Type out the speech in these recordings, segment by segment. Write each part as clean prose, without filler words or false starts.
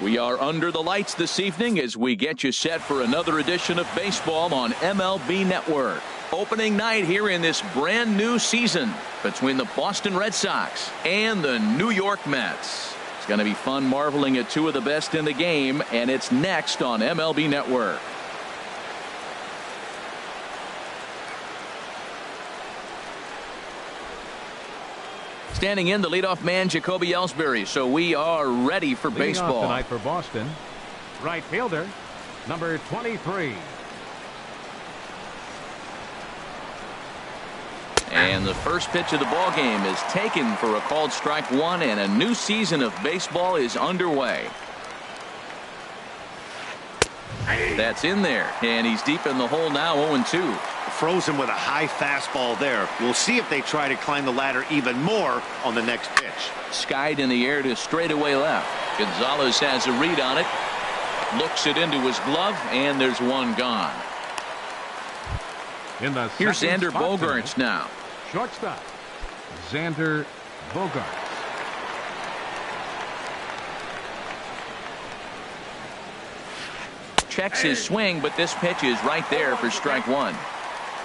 We are under the lights this evening as we get you set for another edition of baseball on MLB Network. Opening night here in this brand new season between the Boston Red Sox and the New York Mets. It's going to be fun marveling at two of the best in the game, and it's next on MLB Network. Standing in, the leadoff man, Jacoby Ellsbury. So we are ready for baseball. Tonight for Boston, right fielder, number 23. And the first pitch of the ball game is taken for a called strike one, and a new season of baseball is underway. That's in there, and he's deep in the hole now, 0-2. Frozen with a high fastball there. We'll see if they try to climb the ladder even more on the next pitch. Skied in the air to straightaway left. Gonzalez has a read on it. Looks it into his glove, and there's one gone. Here's Xander Bogaerts now. Shortstop, Xander Bogaerts. Checks his swing, but this pitch is right there for strike one.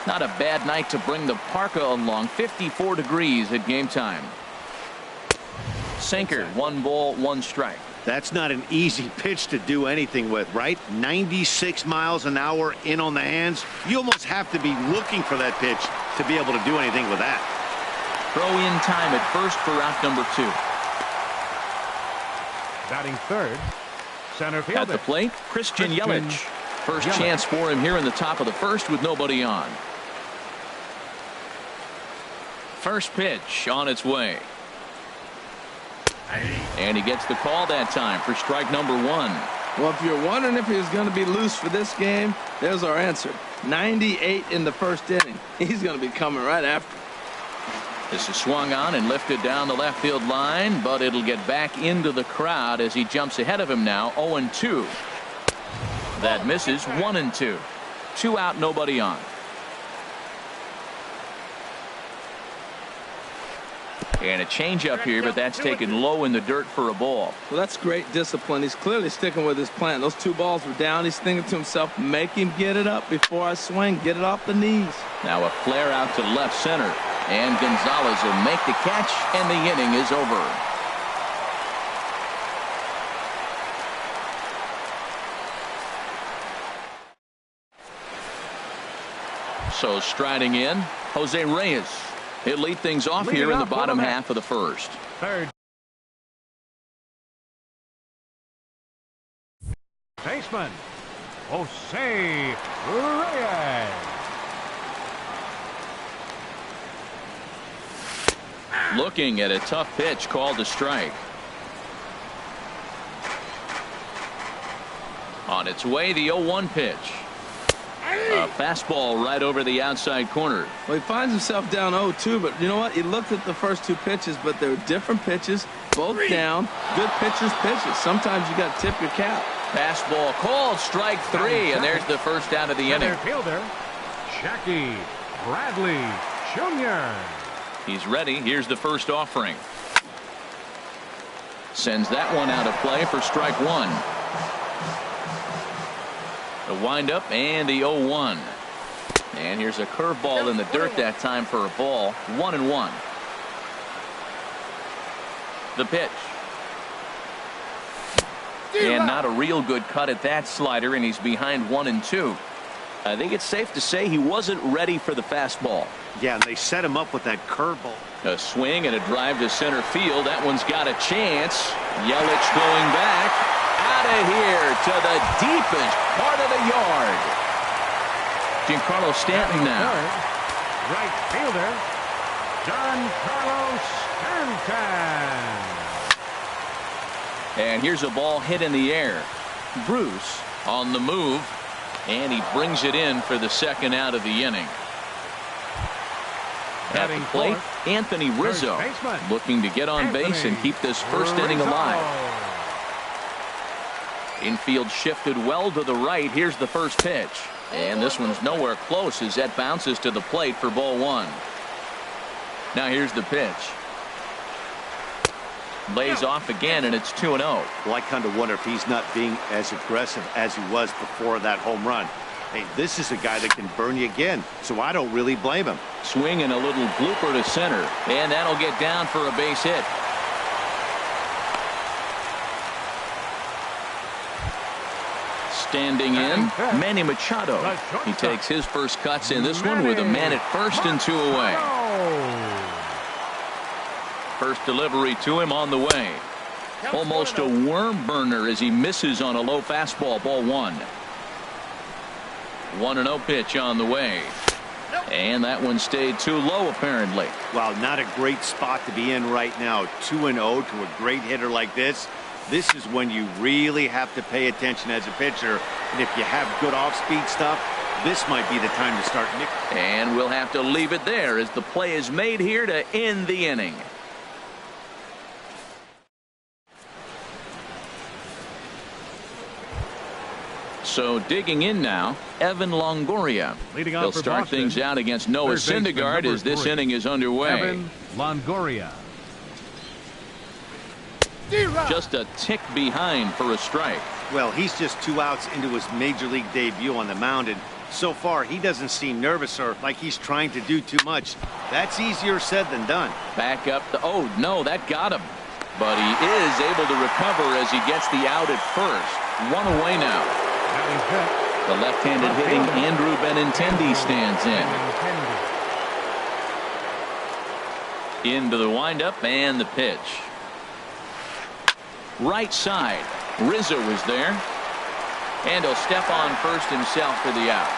Not a bad night to bring the parka along. 54 degrees at game time. Sinker, 1 ball, 1 strike. That's not an easy pitch to do anything with, right? 96 miles an hour in on the hands. You almost have to be looking for that pitch to be able to do anything with that. Throw in time at first for out number 2. Batting third, center fielder. At the plate, Christian Yelich. First chance for him here in the top of the first with nobody on. First pitch on its way. And he gets the call that time for strike number 1. Well, if you're wondering if he was going to be loose for this game, there's our answer. 98 in the first inning. He's going to be coming right after. This is swung on and lifted down the left field line, but it'll get back into the crowd as he jumps ahead of him now. 0-2. That misses. 1-2. 2 out, nobody on. And a changeup here, but that's taken low in the dirt for a ball. Well, that's great discipline. He's clearly sticking with his plan. Those 2 balls were down. He's thinking to himself, make him get it up before I swing. Get it off the knees. Now a flare out to left center. And Gonzalez will make the catch, and the inning is over. So striding in, Jose Reyes. He'll lead things off here in the bottom half of the first. Third baseman, Jose Reyes. Looking at a tough pitch called a strike. On its way, the 0-1 pitch. A fastball right over the outside corner. Well, he finds himself down 0-2, but you know what? He looked at the first 2 pitches, but they were different pitches, both down. Good pitchers pitches. Sometimes you got to tip your cap. Fastball called strike 3, and there's the first out of the inning. Fielder, Jackie Bradley Jr. He's ready. Here's the first offering. Sends that one out of play for strike 1. The windup and the 0-1. And here's a curveball in the dirt that time for a ball. 1-1. The pitch. And not a real good cut at that slider, and he's behind 1-2. I think it's safe to say he wasn't ready for the fastball. Yeah, and they set him up with that curveball. A swing and a drive to center field. That one's got a chance. Yelich going back. Out of here to the deepest part of the yard. Giancarlo Stanton now. Right fielder, Giancarlo Stanton. And here's a ball hit in the air. Bruce on the move, and he brings it in for the second out of the inning. At the plate, Anthony Rizzo looking to get on base and keep this first inning alive. Infield shifted well to the right. Here's the first pitch. And this one's nowhere close as that bounces to the plate for ball 1. Now here's the pitch. Lays off again, and it's 2-0. Well, I kind of wonder if he's not being as aggressive as he was before that home run. Hey, this is a guy that can burn you again, so I don't really blame him. Swing and a little blooper to center, and that'll get down for a base hit. Standing in, Manny Machado. He takes his first cuts in this one with a man at first and 2 away. First delivery to him on the way. Almost a worm burner as he misses on a low fastball, ball 1. 1-0 pitch on the way. And that one stayed too low, apparently. Wow, not a great spot to be in right now. 2-0 to a great hitter like this. This is when you really have to pay attention as a pitcher. And if you have good off-speed stuff, this might be the time to start mixing. And we'll have to leave it there as the play is made here to end the inning. So digging in now, Evan Longoria. He'll start things out against Noah Syndergaard as this inning is underway. Evan Longoria. Just a tick behind for a strike. Well, he's just 2 outs into his major league debut on the mound, and so far he doesn't seem nervous or like he's trying to do too much. That's easier said than done. Back up the, oh no, that got him. But he is able to recover as he gets the out at first. 1 away now. The left-handed hitting Andrew Benintendi stands in. Into the windup and the pitch. Right side. Rizzo is there. And he'll step on first himself for the out.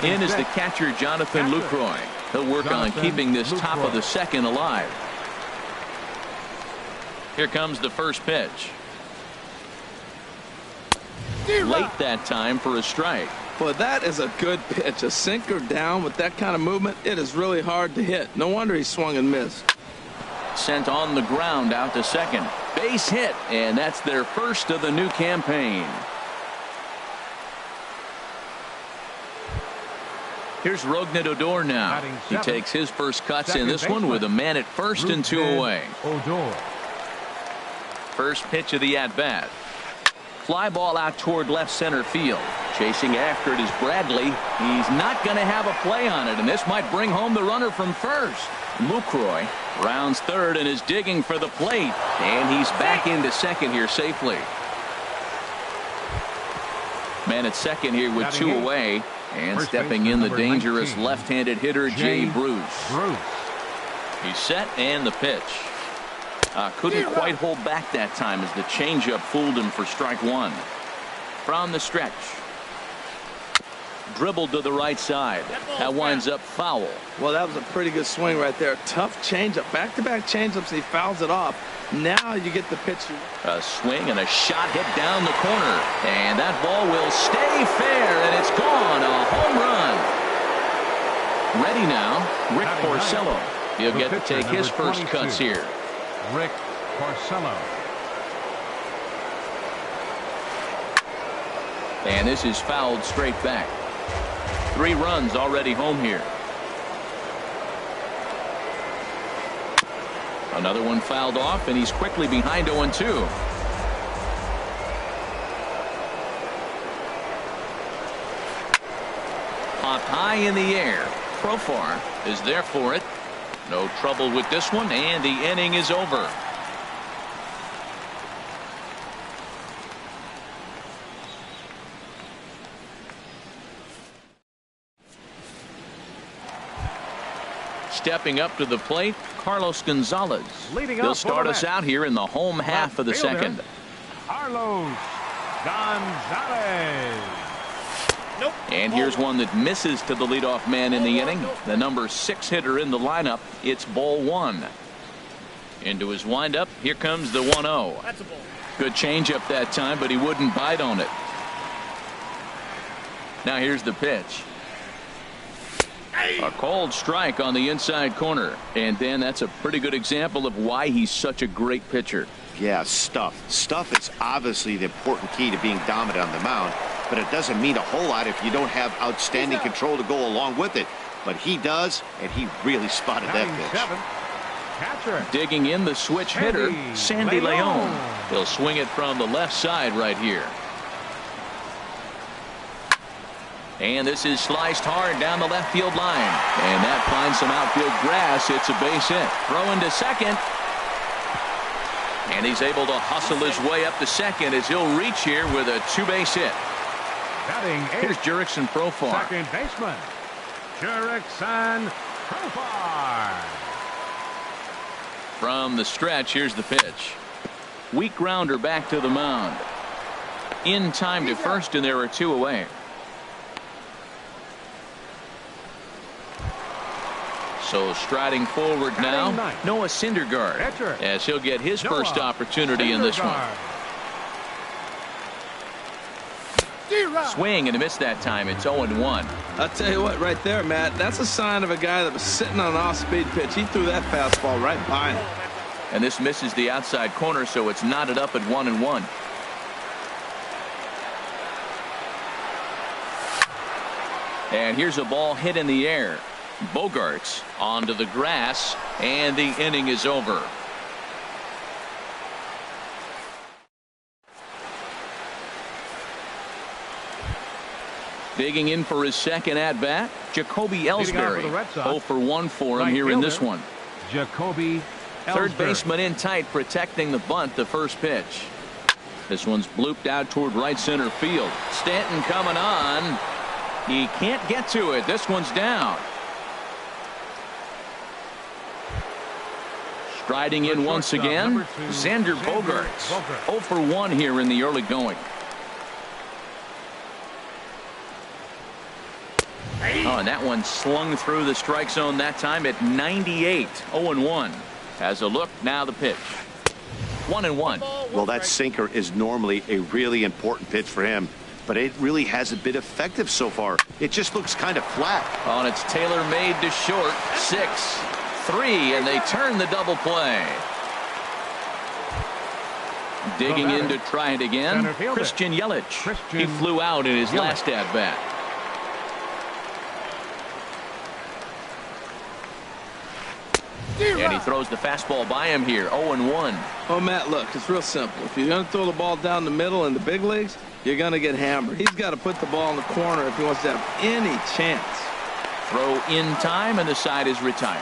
In is the catcher Jonathan Lucroy. He'll work on keeping this top of the second alive. Here comes the first pitch. Late that time for a strike. Boy, that is a good pitch. A sinker down with that kind of movement, it is really hard to hit. No wonder he swung and missed. Sent on the ground out to second. Base hit, and that's their first of the new campaign. Here's Rougned Odor now. He takes his first cuts in this one with a man at first and 2 away. First pitch of the at-bat. Fly ball out toward left center field. Chasing after it is Bradley. He's not going to have a play on it, and this might bring home the runner from first. Lucroy rounds third and is digging for the plate, and he's back into second here safely. Man at second here with 2 away, and stepping in the dangerous left-handed hitter Jay Bruce. He's set and the pitch. Couldn't quite hold back that time as the changeup fooled him for strike 1. From the stretch. Dribbled to the right side. That winds up foul. Well, that was a pretty good swing right there. Tough changeup. Back-to-back changeups, and he fouls it off. Now you get the pitch. A swing and a shot hit down the corner. And that ball will stay fair, and it's gone. A home run. Ready now, Rick Porcello. He'll get to take his first cuts here. Rick Porcello. And this is fouled straight back. 3 runs already home here. Another one fouled off, and he's quickly behind 0-2. Popped high in the air. Profar is there for it. No trouble with this one, and the inning is over. Stepping up to the plate, Carlos Gonzalez. He'll start us out here in the home half of the second. Carlos Gonzalez. And here's one that misses to the leadoff man in the inning. The number 6 hitter in the lineup. It's ball 1. Into his windup. Here comes the 1-0. Good changeup that time, but he wouldn't bite on it. Now here's the pitch. A cold strike on the inside corner. And Dan, that's a pretty good example of why he's such a great pitcher. Yeah, stuff. Stuff is obviously the important key to being dominant on the mound, but it doesn't mean a whole lot if you don't have outstanding control to go along with it. But he does, and he really spotted that pitch. catcher. Digging in the switch hitter, Sandy Leon. He'll swing it from the left side right here. And this is sliced hard down the left field line. And that finds some outfield grass. It's a base hit. Throw into second. And he's able to hustle his way up to second as he'll reach here with a two-base hit. Batting Here's Jurickson Profar. second baseman, Jurickson Profar. From the stretch, here's the pitch. Weak grounder back to the mound. In time to first, and there are two away. So striding forward now, Noah Syndergaard, as he'll get his first opportunity in this one. Swing and a miss that time. It's 0-1. I'll tell you what, right there, Matt, that's a sign of a guy that was sitting on an off-speed pitch. He threw that fastball right by him. And this misses the outside corner, so it's knotted up at 1-1. And here's a ball hit in the air. Bogarts onto the grass, and the inning is over. Digging in for his second at-bat, Jacoby Ellsbury. 0 for 1 for him here in this one. Jacoby Ellsbury. Third baseman in tight, protecting the bunt, the first pitch. This one's blooped out toward right center field. Stanton coming on. He can't get to it. This one's down. Striding in once again, Xander Bogaerts. 0 for 1 here in the early going. Oh, and that one slung through the strike zone that time at 98. 0-1. Has a look, now the pitch. 1-1. Well, that sinker is normally a really important pitch for him, but it really hasn't been effective so far. It just looks kind of flat. Oh, and it's tailor-made to short. 6-3, and they turn the double play. Digging in to try it again, Christian Yelich. He flew out in his last at-bat. And he throws the fastball by him here. 0-1. Oh, Matt, look, it's real simple. If you're going to throw the ball down the middle in the big leagues, you're going to get hammered. He's got to put the ball in the corner if he wants to have any chance. Throw in time, and the side is retired.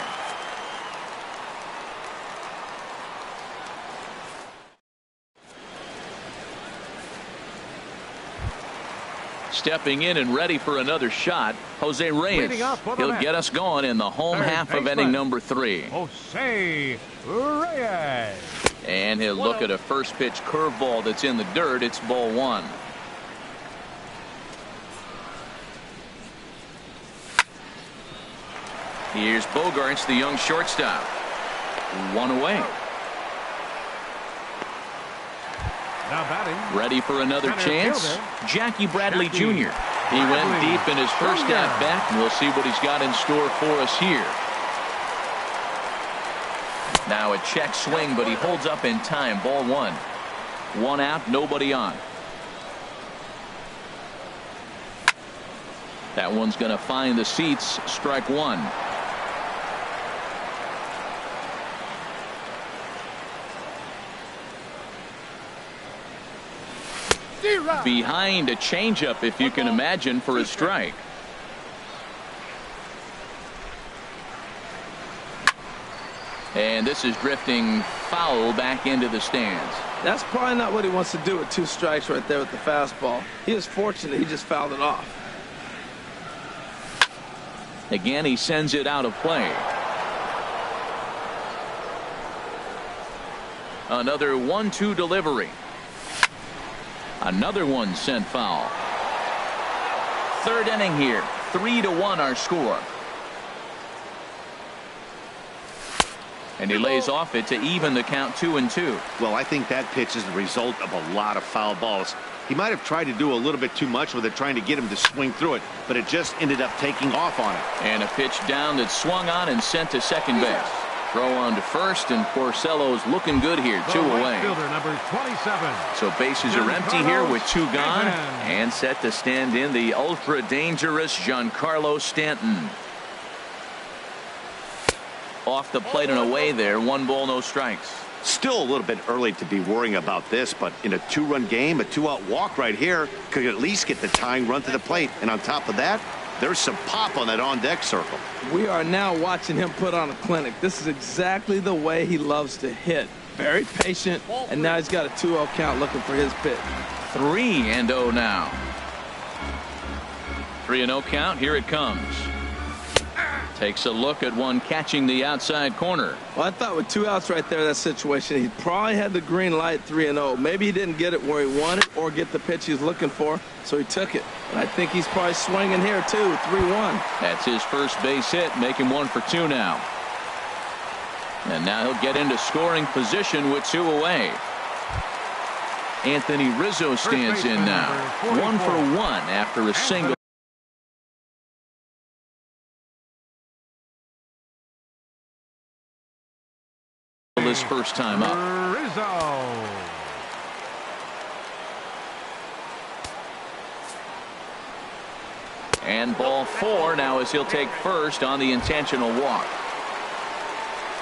Stepping in and ready for another shot, Jose Reyes. He'll get us going in the home half of inning number 3. Jose Reyes. And he'll look at a first pitch curveball that's in the dirt. It's ball 1. Here's Bogaerts, the young shortstop. 1 away. Now batting. Ready for another chance. Jackie Bradley Jr. He went deep in his first at bat, and we'll see what he's got in store for us here. Now a check swing, but he holds up in time. Ball 1. 1 out, nobody on. That one's going to find the seats. Strike 1. Behind a changeup, if you can imagine, for a strike. And this is drifting foul back into the stands. That's probably not what he wants to do with 2 strikes right there with the fastball. He is fortunate he just fouled it off. Again, he sends it out of play. Another 1-2 delivery. Another one sent foul. Third inning here. 3-1 our score. And he lays off it to even the count 2-2. Well, I think that pitch is the result of a lot of foul balls. He might have tried to do a little bit too much with it, trying to get him to swing through it, but it just ended up taking off on him. And a pitch down that swung on and sent to second base. Throw on to first, and Porcello's looking good here. 2 away. Fielder number 27. So bases are empty here with 2 gone, and set to stand in the ultra dangerous Giancarlo Stanton. Off the plate and away there. 1 ball, no strikes. Still a little bit early to be worrying about this, but in a 2-run game, a 2-out walk right here could at least get the tying run to the plate. And on top of that, there's some pop on that on-deck circle. We are now watching him put on a clinic. This is exactly the way he loves to hit. Very patient, and now he's got a 2-0 count looking for his pitch. 3-0 now. 3-0 count. Here it comes. Takes a look at one catching the outside corner. Well, I thought with 2 outs right there, that situation, he probably had the green light 3-0. Maybe he didn't get it where he wanted or get the pitch he's looking for, so he took it. And I think he's probably swinging here, too. 3-1. That's his first base hit, making 1 for 2 now. And now he'll get into scoring position with 2 away. Anthony Rizzo stands in now. 1 for 1 after a single. This first time up. Rizzo. And ball 4 now as he'll take first on the intentional walk.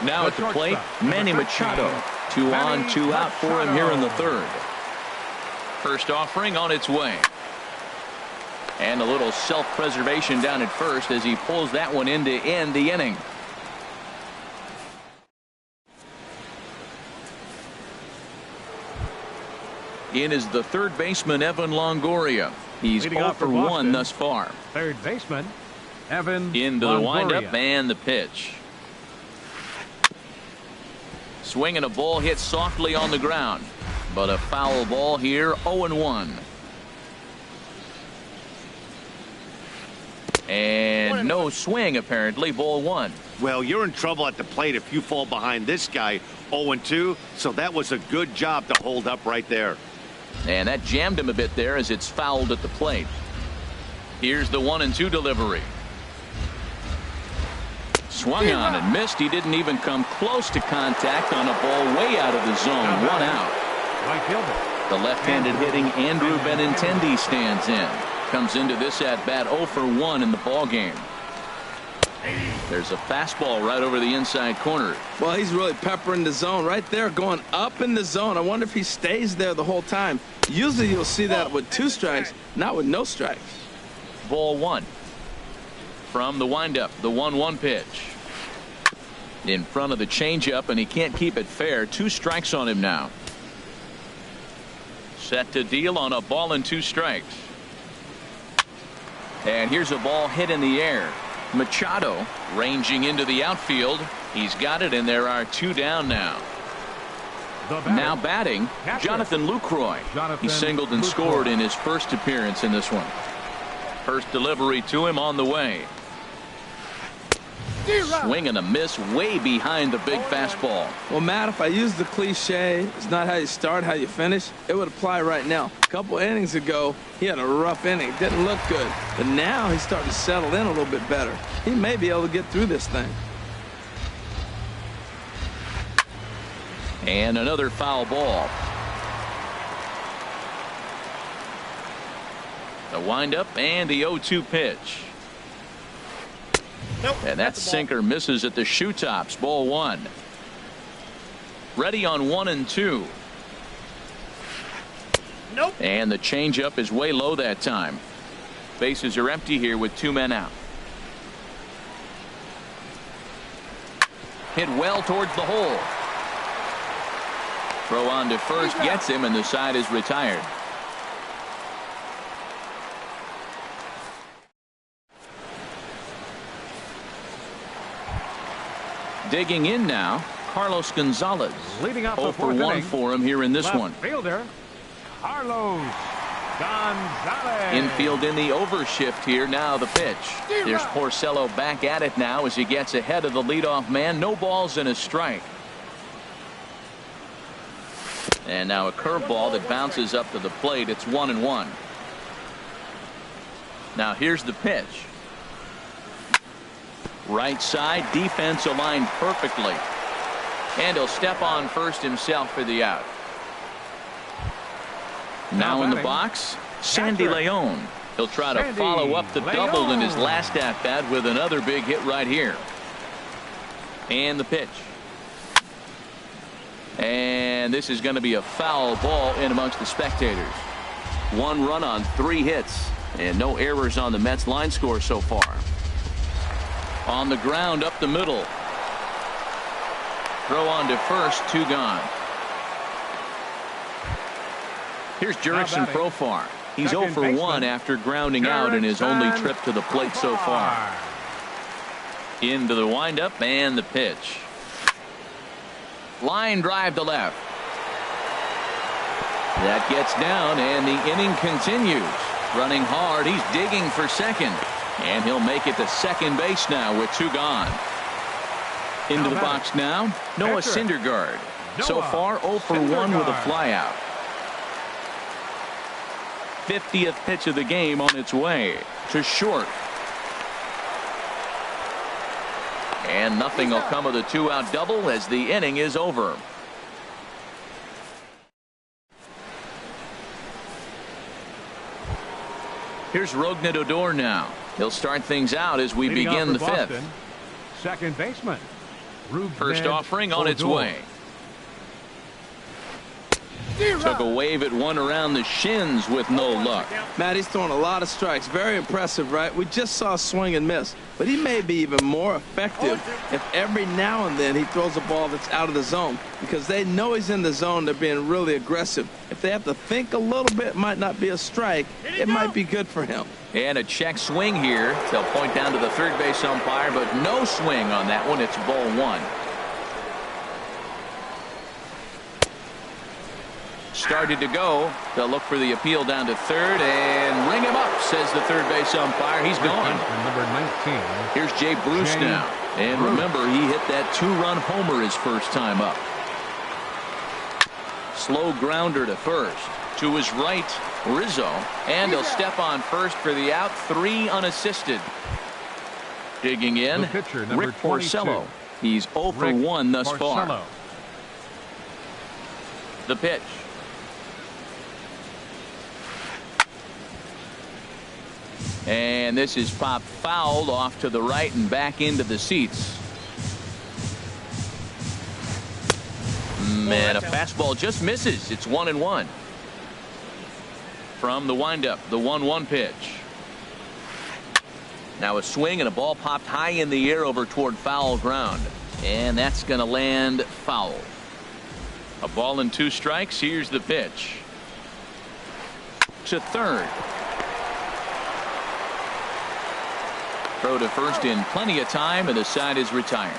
Now at the plate, Manny Machado. 2 on, 2 out for him here in the 3rd. First offering on its way. And a little self-preservation down at first as he pulls that one in to end the inning. In is the 3rd baseman, Evan Longoria. He's 0 for 1 thus far. 3rd baseman, Evan Into the Longoria. windup and the pitch. Swinging a ball hit softly on the ground. But a foul ball here, 0-1. And no swing, apparently, ball 1. Well, you're in trouble at the plate if you fall behind this guy 0-2, so that was a good job to hold up right there. And that jammed him a bit there as it's fouled at the plate. Here's the 1-2 delivery. Swung on and missed. He didn't even come close to contact on a ball way out of the zone. 1 out. Right fielder. The left-handed hitting Andrew Benintendi stands in. Comes into this at bat 0 for 1 in the ball game. There's a fastball right over the inside corner. Well, he's really peppering the zone right there, going up in the zone. I wonder if he stays there the whole time. Usually you'll see that with 2 strikes, not with no strikes. Ball 1. From the windup, the 1-1 pitch. In front of the changeup, and he can't keep it fair. 2 strikes on him now. Set to deal on a ball and 2 strikes. And here's a ball hit in the air. Machado ranging into the outfield. He's got it, and there are 2 down now. Now batting, Jonathan Lucroy. He singled and scored in his first appearance in this one. First delivery to him on the way. Swing and a miss way behind the big fastball. Well, Matt, if I use the cliche, it's not how you start, how you finish, it would apply right now. A couple innings ago, he had a rough inning. Didn't look good. But now he's starting to settle in a little bit better. He may be able to get through this thing. And another foul ball. The windup and the 0-2 pitch. Nope, and that sinker misses at the shoe tops. Ball 1. Ready on 1 and 2. Nope. And the changeup is way low that time. Bases are empty here with 2 men out. Hit well towards the hole. Throw on to first gets him, and the side is retired. Digging in now, Carlos Gonzalez. Leading off 0 the for 4th 1 inning. for him here in this Left one. Fielder Carlos Gonzalez. Infield in the overshift here. Now the pitch. There's Porcello back at it now as he gets ahead of the leadoff man. No balls and a strike. And now a curveball that bounces up to the plate. It's 1-1. Now here's the pitch. Right side, defense aligned perfectly. And he'll step on first himself for the out. Now in the box, Sandy Leon. He'll try to follow up the double in his last at bat with another big hit right here. And the pitch. And this is going to be a foul ball in amongst the spectators. 1 run on 3 hits. And no errors on the Mets line score so far. On the ground up the middle. Throw on to first, 2 gone. Here's Jurickson Profar. He's 0 for 1 after grounding out in his only trip to the plate so far. Into the windup and the pitch. Line drive to left. That gets down and the inning continues. Running hard, he's digging for second. And he'll make it to second base now with 2 gone. Into the box now, Noah Syndergaard. So far 0 for 1 with a flyout. 50th pitch of the game on its way to short. And nothing will come of the 2-out double as the inning is over. Here's Rougned Odor now. He'll start things out as we begin the 5th. Second baseman. First offering on its way. Took a wave at one around the shins with no luck. Matt, he's throwing a lot of strikes. Very impressive, right? We just saw a swing and miss. But he may be even more effective if every now and then he throws a ball that's out of the zone. Because they know he's in the zone. They're being really aggressive. If they have to think a little bit, it might not be a strike. It might be good for him. And a check swing here. They'll point down to the third base umpire, but no swing on that one. It's ball 1. Started to go. They'll look for the appeal down to third and ring him up, says the third base umpire. He's gone. Number 19. Here's Jay Bruce now. And remember, he hit that 2-run homer his first time up. Slow grounder to first. To his right, Rizzo. And he'll step on first for the out. 3 unassisted. Digging in, Rick Porcello. He's 0 for 1 thus far. The pitch. And this is popped fouled off to the right and back into the seats. Man, a fastball just misses. It's 1-1. From the windup, the 1-1 pitch. Now a swing and a ball popped high in the air over toward foul ground. And that's going to land foul. A ball and 2 strikes. Here's the pitch. To third. Throw to first in plenty of time, and the side is retired.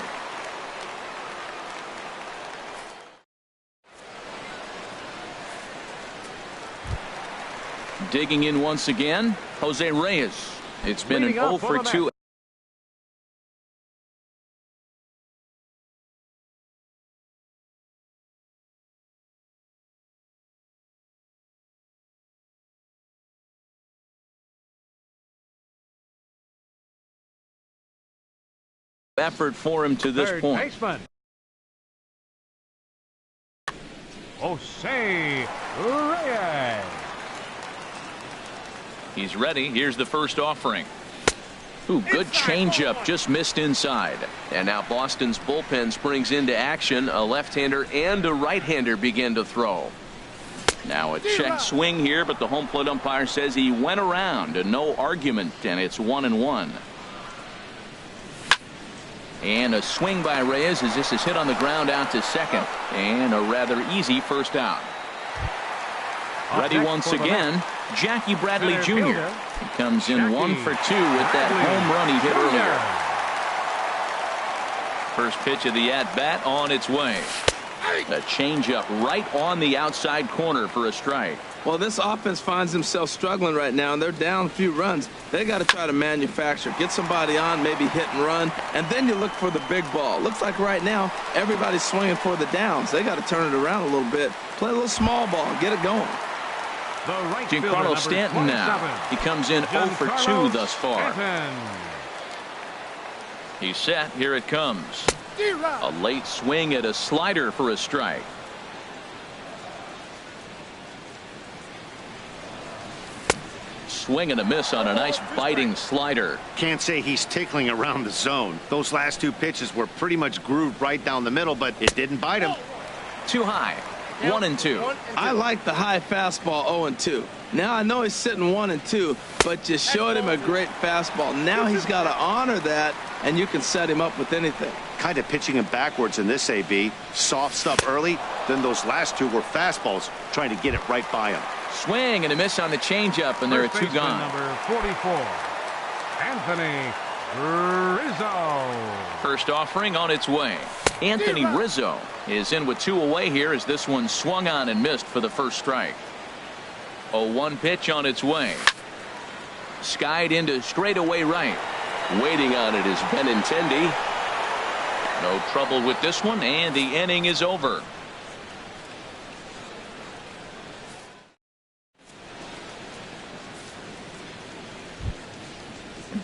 Digging in once again, Jose Reyes. It's been an 0 for 2. Effort for him to this point. Baseman. Jose Reyes. He's ready. Here's the first offering. Ooh, good changeup, just missed inside. And now Boston's bullpen springs into action. A left-hander and a right-hander begin to throw. Now a check swing here, but the home plate umpire says he went around and no argument, and it's 1-1. And a swing by Reyes as this is hit on the ground out to second. And a rather easy first out. Ready once again, Jackie Bradley Jr. He comes in 1 for 2 with that home run he hit earlier. First pitch of the at-bat on its way. A changeup right on the outside corner for a strike. Well, this offense finds themselves struggling right now, and they're down a few runs. They got to try to manufacture, get somebody on, maybe hit and run, and then you look for the big ball. Looks like right now everybody's swinging for the downs. They got to turn it around a little bit, play a little small ball, get it going. Giancarlo Stanton now. He comes in 0 for 2 thus far. He's set. Here it comes. A late swing at a slider for a strike. swing and a miss on a nice biting slider. Can't say he's tickling around the zone. Those last two pitches were pretty much grooved right down the middle, but it didn't bite him. Too high. 1-2. I like the high fastball 0-2. Now I know he's sitting 1-2, but you showed him a great fastball. Now he's got to honor that, and you can set him up with anything. Kind of pitching him backwards in this AB. Soft stuff early, then those last two were fastballs, trying to get it right by him. Swing and a miss on the changeup, and there are two gone. Number 44, Anthony Rizzo. First offering on its way. Anthony Rizzo is in with 2 away here as this one swung on and missed for the first strike. 0-1 pitch on its way. Skied into straightaway right. Waiting on it is Benintendi. No trouble with this one, and the inning is over.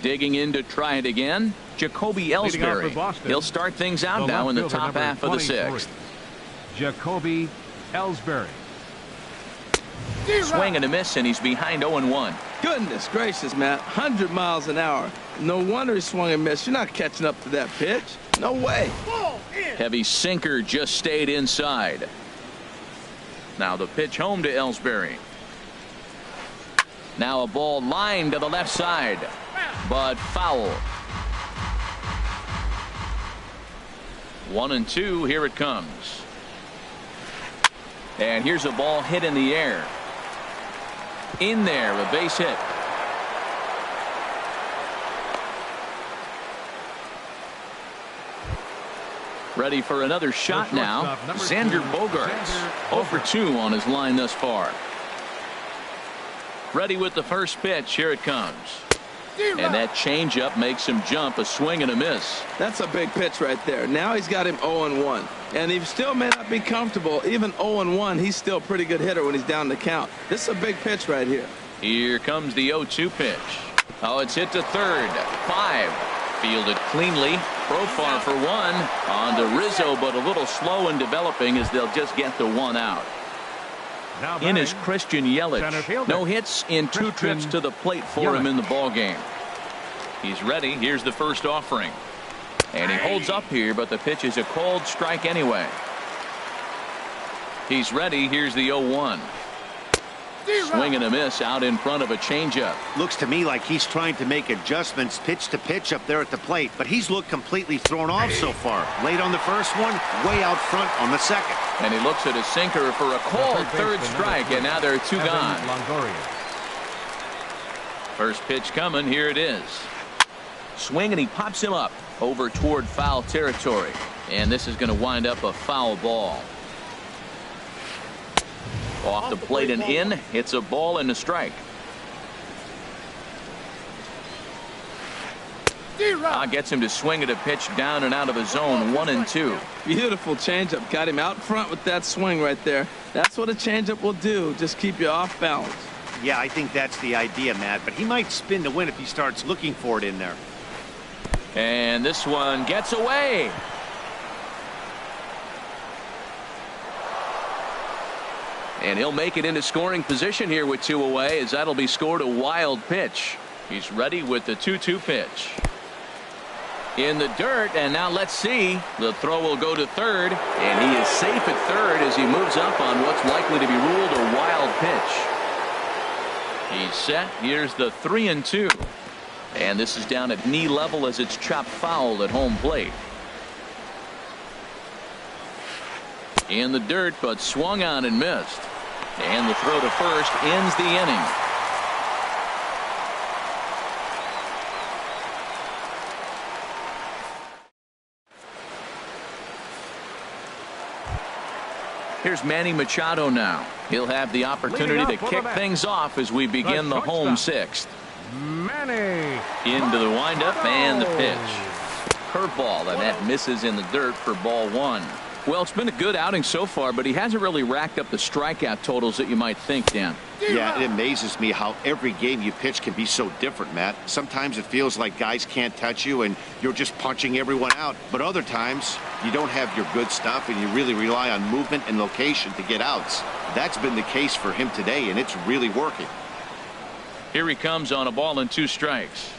Digging in to try it again, Jacoby Ellsbury. He'll start things out now in the top half of the 6th. Jacoby Ellsbury. Swing and a miss, and he's behind 0-1. Goodness gracious, Matt. 100 miles an hour. No wonder he swung and missed. You're not catching up to that pitch. No way. Heavy sinker just stayed inside. Now the pitch home to Ellsbury. Now a ball lined to the left side, but foul. 1-2. Here it comes. And here's a ball hit in the air. In there, a base hit. Ready for another shot now. Xander Bogaerts 0 for 2 on his line thus far. Ready with the first pitch. Here it comes. And that changeup makes him jump. A swing and a miss. That's a big pitch right there. Now he's got him 0-1. And he still may not be comfortable. Even 0-1, he's still a pretty good hitter when he's down the count. This is a big pitch right here. Here comes the 0-2 pitch. Oh, it's hit to third. 5. Fielded cleanly. Profar for 1. On to Rizzo, but a little slow in developing as they'll just get the 1 out. In is Christian Yelich. No hits in 2 trips to the plate for him in the ballgame. He's ready. Here's the first offering. And he holds up here, but the pitch is a called strike anyway. He's ready. Here's the 0-1. Swing and a miss out in front of a changeup. Looks to me like he's trying to make adjustments pitch to pitch up there at the plate, but he's looked completely thrown off so far. Late on the first one, way out front on the second. And he looks at a sinker for a called third strike, and now there are 2 gone. First pitch coming. Here it is. Swing, and he pops him up over toward foul territory. And this is going to wind up a foul ball. Off the plate and in. It's a ball and a strike. Gets him to swing at a pitch down and out of the zone. 1-2. Beautiful changeup. Got him out front with that swing right there. That's what a changeup will do. Just keep you off balance. Yeah, I think that's the idea, Matt. But he might spin to win if he starts looking for it in there. And this one gets away. And he'll make it into scoring position here with 2 away, as that'll be scored a wild pitch. He's ready with the 2-2 pitch. In the dirt, and now let's see. The throw will go to third, and he is safe at third as he moves up on what's likely to be ruled a wild pitch. He's set. Here's the 3-2. And this is down at knee level as it's chopped foul at home plate. In the dirt, but swung on and missed. And the throw to first ends the inning. Here's Manny Machado now. He'll have the opportunity to kick things off as we begin the home 6th. Manny. Into the windup and the pitch. Curveball, and that misses in the dirt for ball 1. Well, it's been a good outing so far, but he hasn't really racked up the strikeout totals that you might think, Dan. Yeah, it amazes me how every game you pitch can be so different, Matt. Sometimes it feels like guys can't touch you and you're just punching everyone out. But other times, you don't have your good stuff and you really rely on movement and location to get outs. That's been the case for him today, and it's really working. Here he comes on a ball and 2 strikes.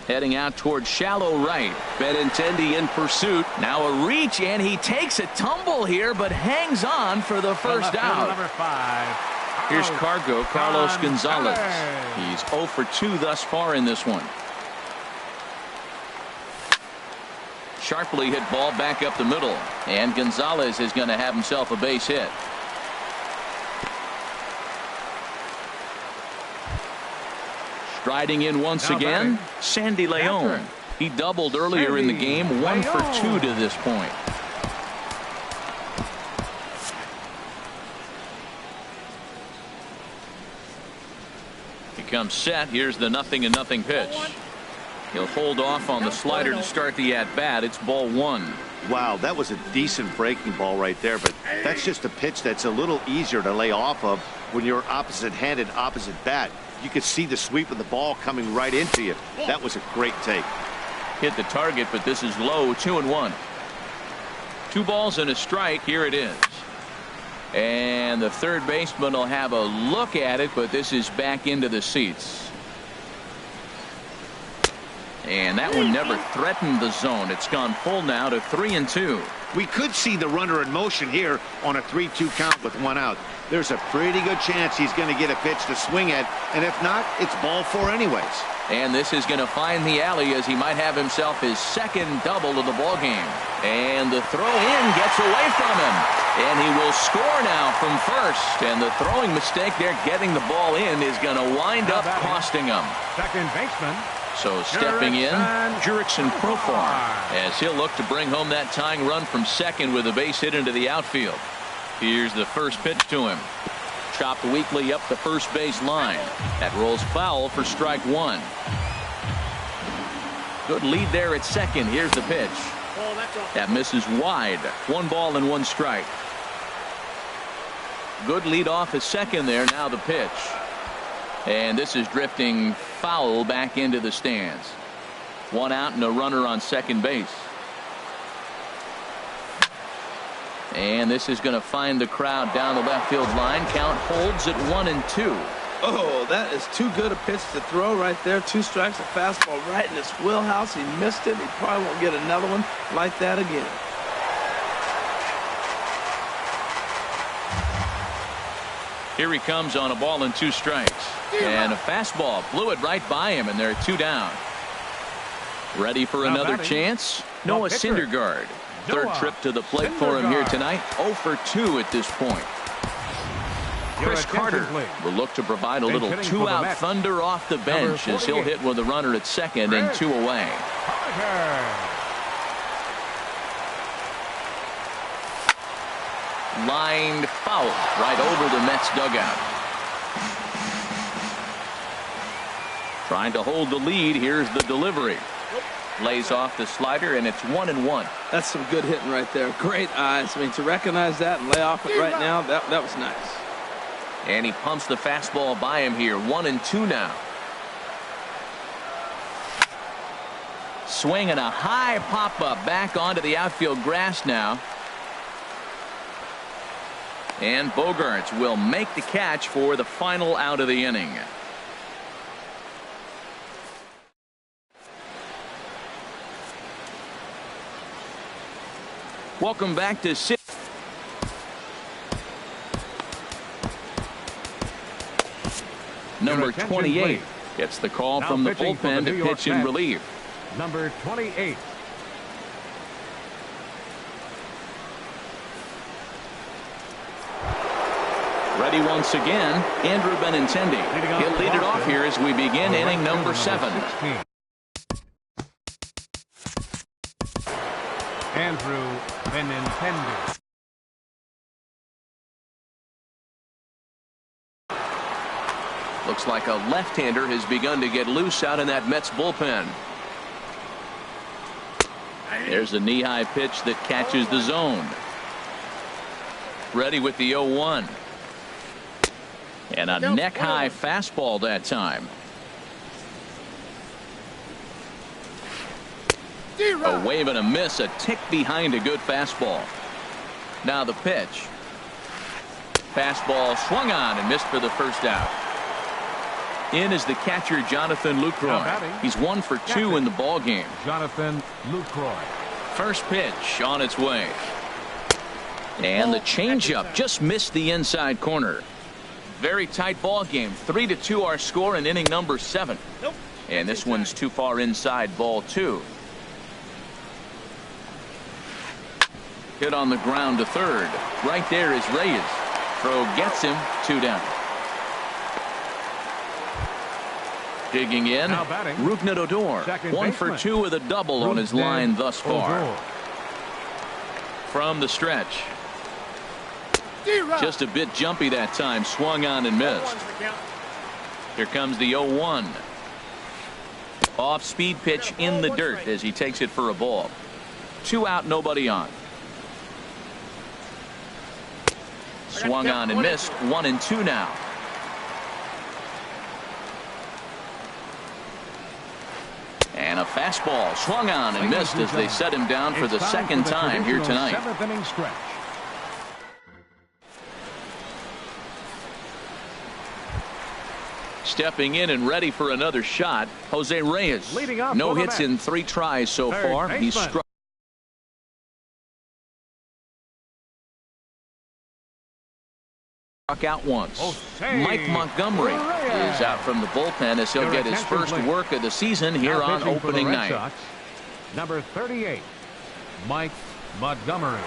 Heading out towards shallow right. Benintendi in pursuit. Now a reach, and he takes a tumble here, but hangs on for the first out. Number 5. Here's Carlos Gonzalez. He's 0 for 2 thus far in this one. Sharply hit ball back up the middle, and Gonzalez is going to have himself a base hit. Striding in once again, Sandy Leon. He doubled earlier in the game, 1 for 2 to this point. He comes set. Here's the 0-0 pitch. He'll hold off on the slider to start the at-bat. It's ball 1. Wow, that was a decent breaking ball right there, but that's just a pitch that's a little easier to lay off of when you're opposite-handed, opposite bat. You could see the sweep of the ball coming right into you. That was a great take. Hit the target, but this is low. 2-1. 2 balls and a strike. Here it is. And the third baseman will have a look at it, but this is back into the seats. And that one never threatened the zone. It's gone full now to 3-2. We could see the runner in motion here on a 3-2 count with 1 out. There's a pretty good chance he's going to get a pitch to swing at, and if not, it's ball 4 anyways. And this is going to find the alley as he might have himself his second double of the ball game. And the throw in gets away from him, and he will score now from first. And the throwing mistake there, getting the ball in, is going to wind up costing him. Second baseman. So stepping in, Jurickson Profar, as he'll look to bring home that tying run from second with a base hit into the outfield. Here's the first pitch to him. Chopped weakly up the first base line. That rolls foul for strike 1. Good lead there at second. Here's the pitch. That misses wide. 1 ball and 1 strike. Good lead off at second there. Now the pitch. And this is drifting foul back into the stands. 1 out and a runner on second base. And this is going to find the crowd down the left field line. Count holds at 1-2. Oh, that is too good a pitch to throw right there. 2 strikes, a fastball right in his wheelhouse. He missed it. He probably won't get another one like that again. Here he comes on a ball and 2 strikes. And a fastball blew it right by him, and they're 2 down. Ready for another chance? Noah Syndergaard. Third trip to the plate for him here tonight. 0 for 2 at this point. Chris Carter will look to provide a little 2-out thunder off the bench as he'll hit with a runner at second and 2 away. Lined foul right over the Mets dugout. Trying to hold the lead. Here's the delivery. Lays off the slider, and it's 1-1. That's some good hitting right there. Great eyes. I mean, to recognize that and lay off it right now, that was nice. And he pumps the fastball by him here. 1-2 now. Swing and a high pop-up back onto the outfield grass now. And Bogaerts will make the catch for the final out of the inning. Welcome back to number 28 gets the call from the bullpen to pitch in relief. Number 28. Ready once again, Andrew Benintendi. He'll lead it off here as we begin inning number 7. Andrew Benintendi. Looks like a left-hander has begun to get loose out in that Mets bullpen. There's a knee-high pitch that catches the zone. Ready with the 0-1. And a neck-high fastball that time. A wave and a miss, a tick behind a good fastball. Now the pitch. Fastball swung on and missed for the first out. In is the catcher, Jonathan Lucroy. He's 1 for 2 in the ball game. Jonathan Lucroy. First pitch on its way. And the changeup just missed the inside corner. Very tight ball game. 3-2 our score in inning number 7. And this one's too far inside, ball 2. Hit on the ground to third. Right there is Reyes. Throw gets him, 2 down. Digging in, Rougned Odor. 1 for 2 with a double on his line thus far. From the stretch. Just a bit jumpy that time. Swung on and missed. Here comes the 0-1. Off speed pitch in the dirt as he takes it for a ball. 2 out, nobody on. Swung on and missed. 1-2 now. And a fastball swung on and missed as they set him down for the second time here tonight. 7th inning stretch. Stepping in and ready for another shot, Jose Reyes. No hits in 3 tries so far. He's struck out once. Mike Montgomery is out from the bullpen as he'll get his first work of the season here on opening night. Number 38, Mike Montgomery.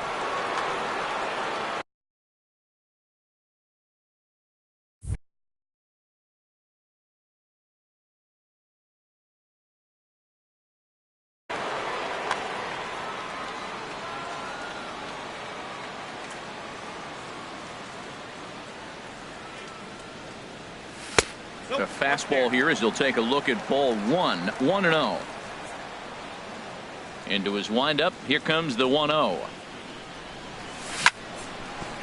The fastball here as he'll take a look at ball 1. 1-0. Into his windup. Here comes the 1-0.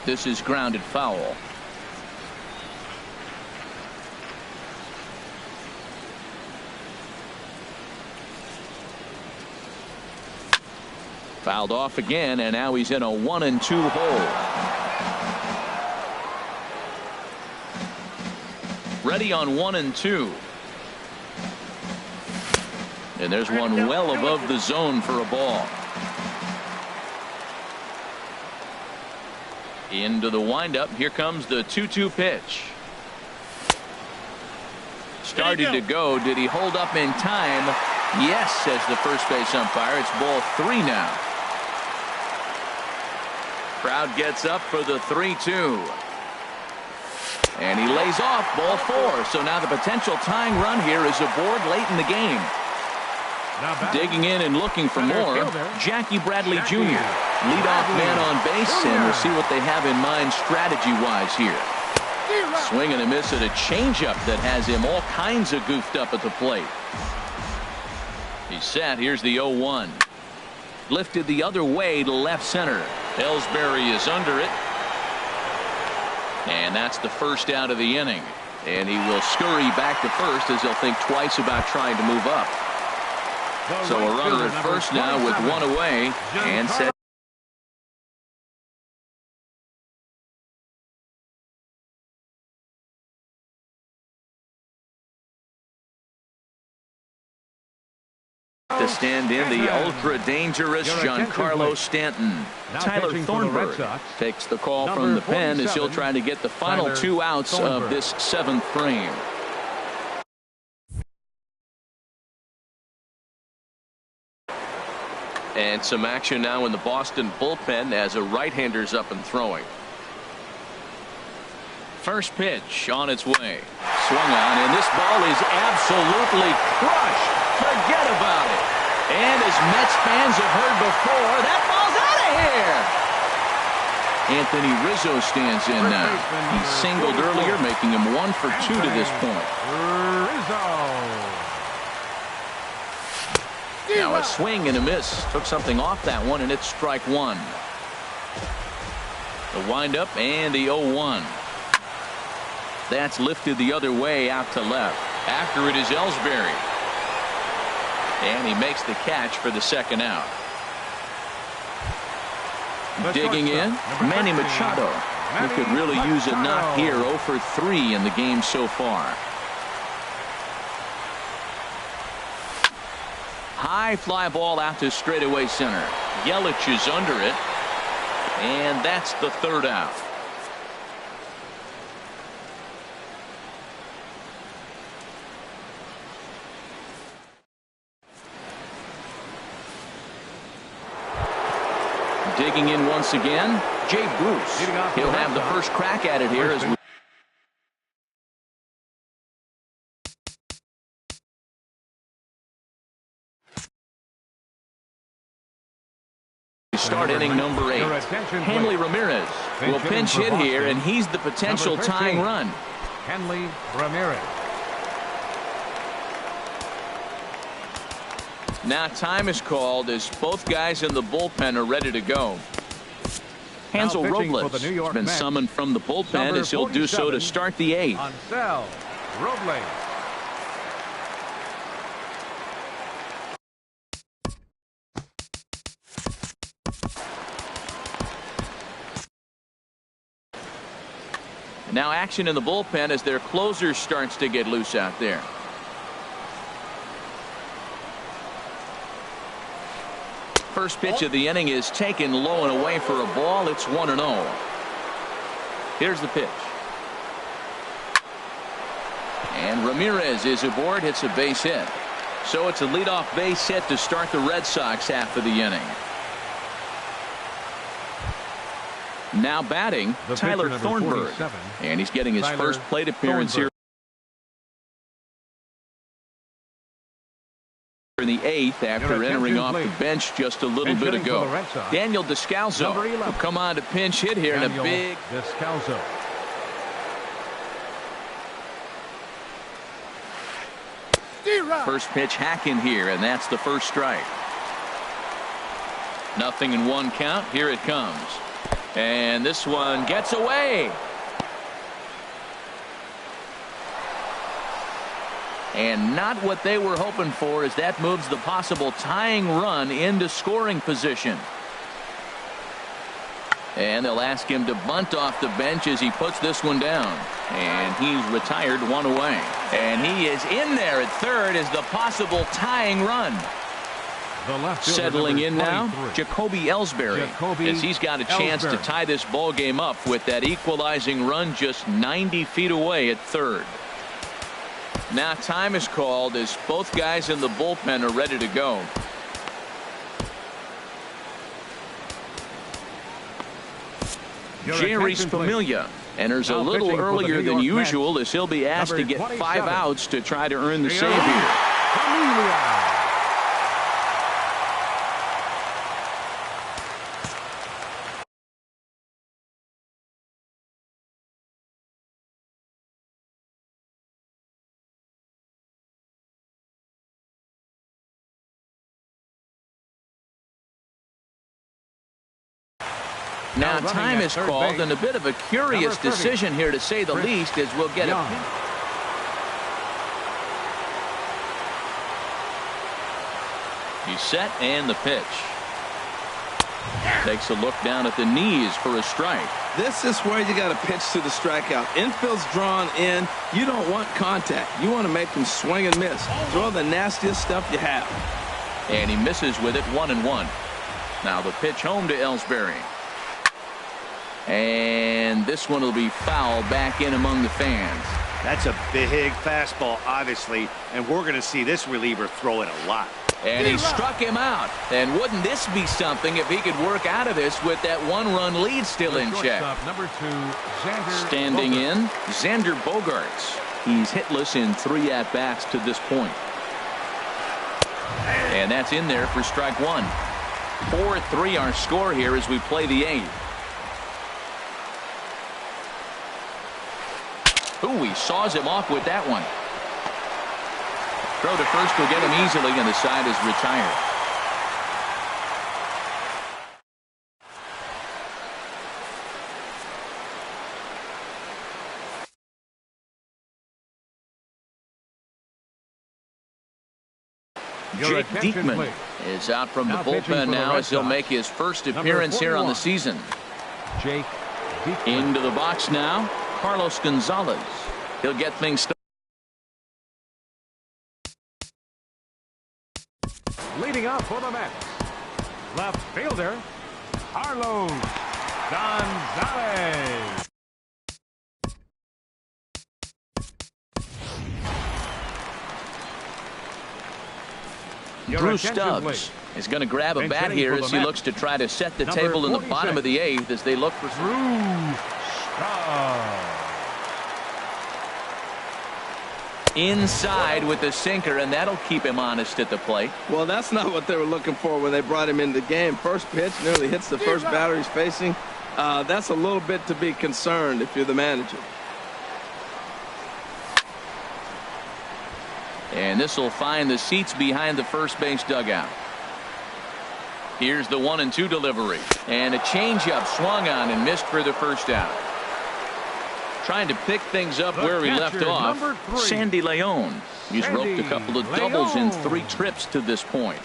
This is grounded foul. Fouled off again, and now he's in a 1-2 hole. Ready on 1-2. And there's one well above the zone for a ball. Into the windup. Here comes the 2-2 pitch. Started to go. Did he hold up in time? Yes, says the first base umpire. It's ball 3 now. Crowd gets up for the 3-2. And he lays off ball 4. So now the potential tying run here is aboard late in the game. Digging in and looking for more, Jackie Bradley Jr. Leadoff man on base, and we'll see what they have in mind strategy-wise here. Swing and a miss at a changeup that has him all kinds of goofed up at the plate. He's set. Here's the 0-1. Lifted the other way to left center. Ellsbury is under it. And that's the first out of the inning. And he will scurry back to first as he'll think twice about trying to move up. So a runner at first now with 1 away and set to stand in the ultra-dangerous Giancarlo Stanton. Tyler Thornburg takes the call from the pen as he'll try to get the final 2 outs of this 7th frame. And some action now in the Boston bullpen as a right-hander's up and throwing. First pitch on its way. Swung on, and this ball is absolutely crushed. Forget about it. And as Mets fans have heard before, that ball's out of here. Anthony Rizzo stands in now. He singled earlier, making him 1 for 2 to this point. Now a swing and a miss. Took something off that one, and it's strike 1. The windup and the 0-1. That's lifted the other way out to left. After it is Ellsbury. And he makes the catch for the second out. Digging in, Manny Machado. He could really use a knock here. 0 for 3 in the game so far. high fly ball out to straightaway center. Yelich is under it, and that's the third out. Digging in once again, Jay Bruce. He'll have the first crack at it here as we start inning number 8. Hanley Ramirez will pinch hit here, and he's the potential tying run. Hanley Ramirez. Now time is called as both guys in the bullpen are ready to go. Hansel Robles has been summoned from the bullpen as he'll do so to start the 8th. Hansel Robles. Now action in the bullpen as their closer starts to get loose out there. First pitch of the inning is taken low and away for a ball. It's 1-0. Here's the pitch. And Ramirez is aboard, hits a base hit. So it's a leadoff base hit to start the Red Sox half of the inning. Now batting, Tyler Thornburg. And he's getting his first plate appearance here in the 8th after entering off the bench just a little bit ago. Daniel Descalso will come on to pinch hit here in a big. Descalso. First pitch hacking here, and that's the first strike. 0-1 count. Here it comes. And this one gets away. And not what they were hoping for, as that moves the possible tying run into scoring position. And they'll ask him to bunt off the bench as he puts this one down. And he's retired, 1 away. And he is in there at third as the possible tying run. Settling in now, Jacoby Ellsbury, as he's got a chance to tie this ball game up with that equalizing run just 90 feet away at third. Now time is called as both guys in the bullpen are ready to go. Jerry Familia enters a little earlier than usual as he'll be asked to get 5 outs to try to earn the save here. Now time is called, and a bit of a curious decision here to say the least, as we'll get it. He's set, and the pitch. Takes a look down at the knees for a strike. This is where you got to pitch to the strikeout. Infield's drawn in. You don't want contact. You want to make them swing and miss. Throw the nastiest stuff you have. And he misses with it, 1-1. Now the pitch home to Ellsbury. And this one will be foul back in among the fans. That's a big fastball, obviously, and we're going to see this reliever throw it a lot. And he struck him out. And wouldn't this be something if he could work out of this with that 1-run lead still in check? Number 2, Xander Standing Bogaerts. in, Xander Bogaerts. He's hitless in 3 at-bats to this point. And that's in there for strike 1. 4-3 our score here as we play the 8th. Ooh, he saws him off with that one. Throw to first will get him easily, and the side is retired. Jake Diekman is out from the bullpen now as he'll make his first appearance here on the season. Jake Diekman. Into the box now, Carlos Gonzalez. He'll get things started. up for the Mets. Left fielder, Carlos Gonzalez. Drew Stubbs is going to grab a bat here as he looks to try to set the table in the bottom of the eighth as they look for Drew Stubbs. Inside with the sinker, and that'll keep him honest at the plate. Well, that's not what they were looking for when they brought him into the game. First pitch nearly hits the first batter he's facing. That's a little bit to be concerned if you're the manager. And this will find the seats behind the first base dugout. Here's the 1-2 delivery. And a changeup swung on and missed for the first out. Trying to pick things up where he left off. Sandy Leon. He's roped a couple of doubles in 3 trips to this point.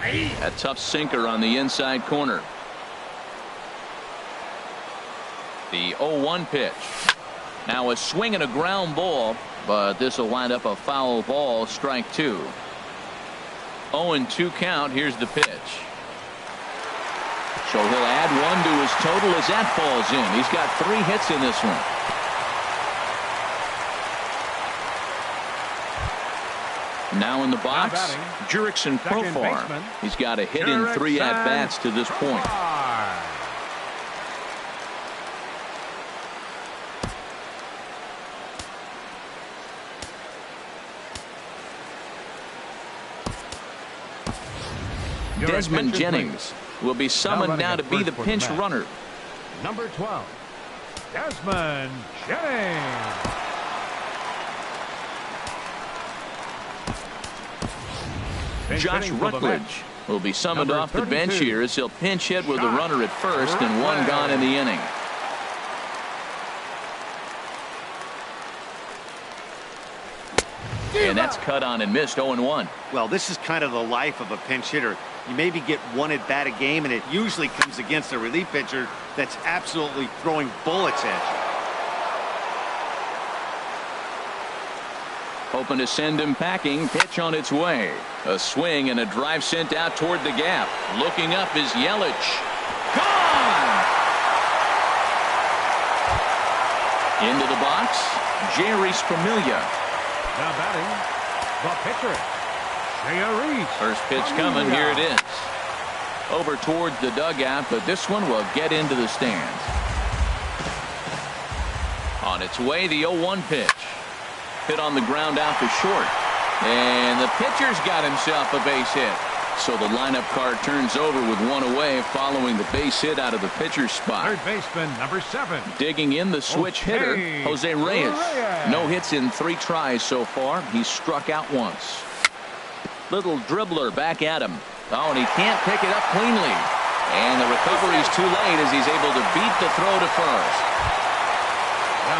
A tough sinker on the inside corner. The 0-1 pitch. Now a swing and a ground ball, but this will wind up a foul ball, strike 2. 0-2 count. Here's the pitch. So he'll add 1 to his total as that falls in. He's got 3 hits in this one. Now in the box, Jurickson Profar. He's got a hit in 3 at-bats to this point. Desmond Jennings will be summoned now to be the pinch runner. Number 12, Desmond Jennings. Josh Rutledge will be summoned off the bench here as he'll pinch hit with a runner at first and 1 gone in the inning. And that's cut on and missed. 0-1. Well, this is kind of the life of a pinch hitter. You maybe get 1 at bat a game, and it usually comes against a relief pitcher that's absolutely throwing bullets at you. Hoping to send him packing. Pitch on its way. A swing and a drive sent out toward the gap. Looking up is Yelich. Gone! Into the box, Jerry Familia. Now batting, the pitcher, Jerry. First pitch coming. Here it is. Over towards the dugout, but this one will get into the stands. On its way, the 0-1 pitch. Hit on the ground out to short. And the pitcher's got himself a base hit. So the lineup card turns over with 1 away following the base hit out of the pitcher's spot. Third baseman, number 7. Digging in the switch hitter, Jose Reyes. No hits in 3 tries so far. He's struck out once. Little dribbler back at him. Oh, and he can't pick it up cleanly. And the recovery's too late as he's able to beat the throw to first.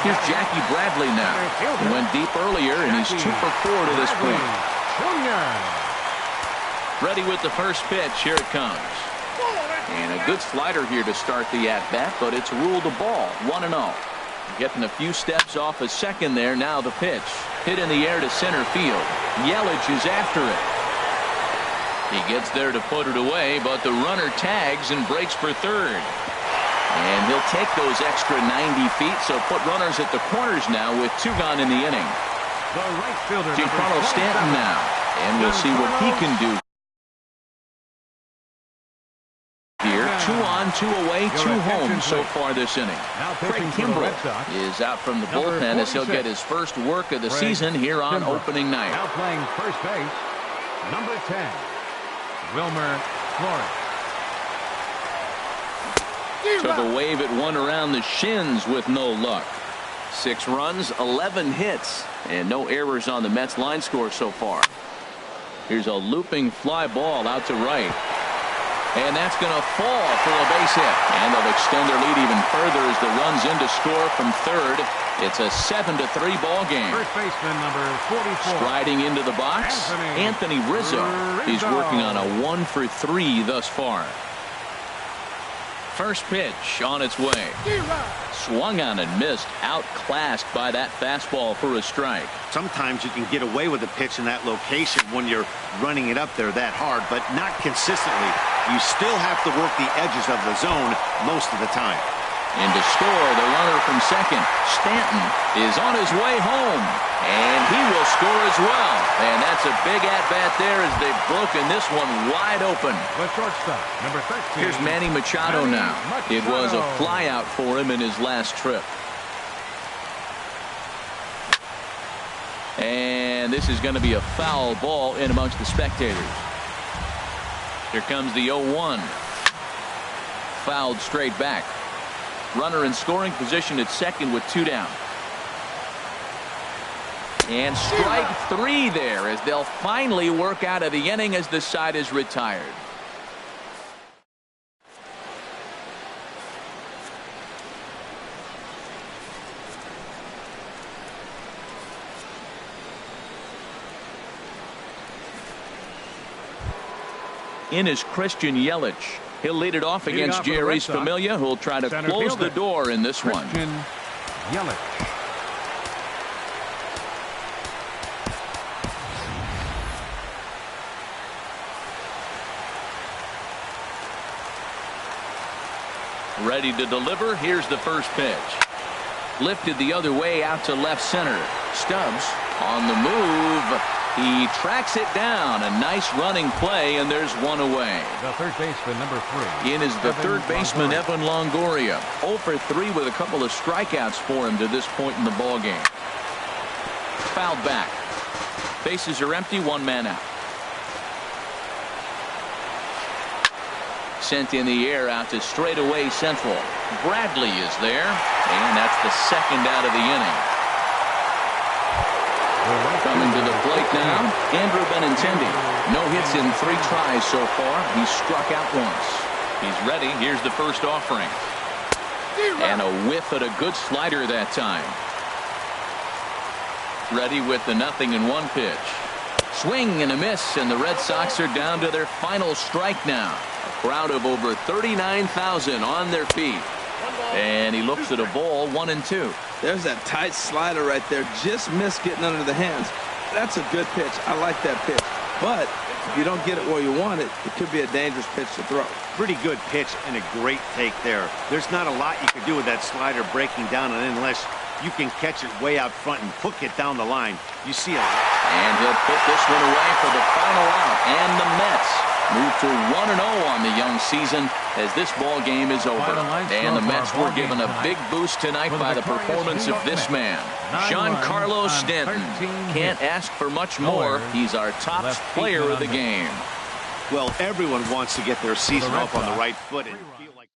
Here's Jackie Bradley now. He went deep earlier, and he's 2 for 4 to this point. Ready with the first pitch. Here it comes. And a good slider here to start the at-bat, but it's ruled a ball. 1-0. Getting a few steps off a second there. Now the pitch. Hit in the air to center field. Yelich is after it. He gets there to put it away, but the runner tags and breaks for third. And he'll take those extra 90 feet, so put runners at the corners now with 2 gone in the inning. The right fielder, Giancarlo Stanton now. And we'll see what he can do here. 2 on, 2 away, 2 home so far this inning. Craig Kimbrell is out from the bullpen as he'll get his first work of the season here on opening night. Now playing first base, number 10, Wilmer Flores. Took a wave at one around the shins with no luck. 6 runs, 11 hits, and no errors on the Mets line score so far. Here's a looping fly ball out to right. And that's going to fall for a base hit. And they'll extend their lead even further as the runs in to score from third. It's a 7-3 ball game. First baseman number 44. Striding into the box, Anthony Rizzo. He's working on a 1 for 3 thus far. First pitch on its way. Swung on and missed. Outclassed by that fastball for a strike. Sometimes you can get away with a pitch in that location when you're running it up there that hard, but not consistently. You still have to work the edges of the zone most of the time. In to score, the runner from second. Stanton is on his way home, and he will score as well. And that's a big at-bat there as they've broken this one wide open. The shortstop, number 13. Here's Manny Machado now. It was a flyout for him in his last trip. And this is going to be a foul ball in amongst the spectators. Here comes the 0-1. Fouled straight back. Runner in scoring position at second with 2 down. And strike 3 there as they'll finally work out of the inning as the side is retired. In is Christian Yelich. He'll lead it off against Jerry's Familia, who'll try to close the door in this one. Christian Yelich. Ready to deliver. Here's the first pitch. Lifted the other way out to left center. Stubbs on the move. He tracks it down. A nice running play, and there's one away. The third baseman, number 3. In is the third baseman, Evan Longoria. 0 for 3 with a couple of strikeouts for him to this point in the ballgame. Fouled back. Bases are empty, 1 man out. Sent in the air out to straightaway central. Bradley is there, and that's the second out of the inning. Coming to the plate now, Andrew Benintendi. No hits in 3 tries so far. He's struck out once. He's ready. Here's the first offering. And a whiff at a good slider that time. Ready with the 0-1 pitch. Swing and a miss, and the Red Sox are down to their final strike now. A crowd of over 39,000 on their feet. And he looks at a ball, 1-2. There's that tight slider right there. Just missed getting under the hands. That's a good pitch. I like that pitch. But if you don't get it where you want it, it could be a dangerous pitch to throw. Pretty good pitch and a great take there. There's not a lot you can do with that slider breaking down, and unless you can catch it way out front and hook it down the line, you see a lot. And he'll put this one away for the final out. And the Mets move to 1-0 on the young season as this ball game is over. And the Mets were given a big boost tonight by the performance of this man, Giancarlo Stanton. Can't ask for much more. He's our top player of the game. Well, everyone wants to get their season off on the right foot and feel like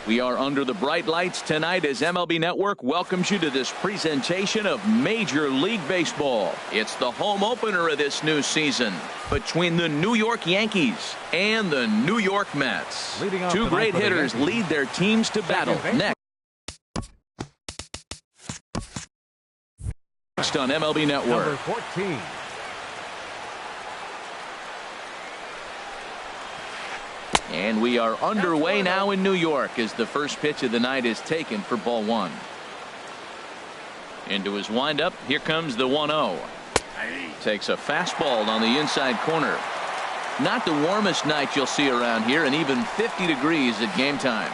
We are under the bright lights tonight as MLB Network welcomes you to this presentation of Major League Baseball. It's the home opener of this new season between the New York Yankees and the New York Mets. Two great hitters lead their teams to battle. Next on MLB Network. Number 14. And we are underway now in New York as the first pitch of the night is taken for ball one. Into his windup. Here comes the 1-0. Takes a fastball on the inside corner. Not the warmest night you'll see around here, and even 50 degrees at game time.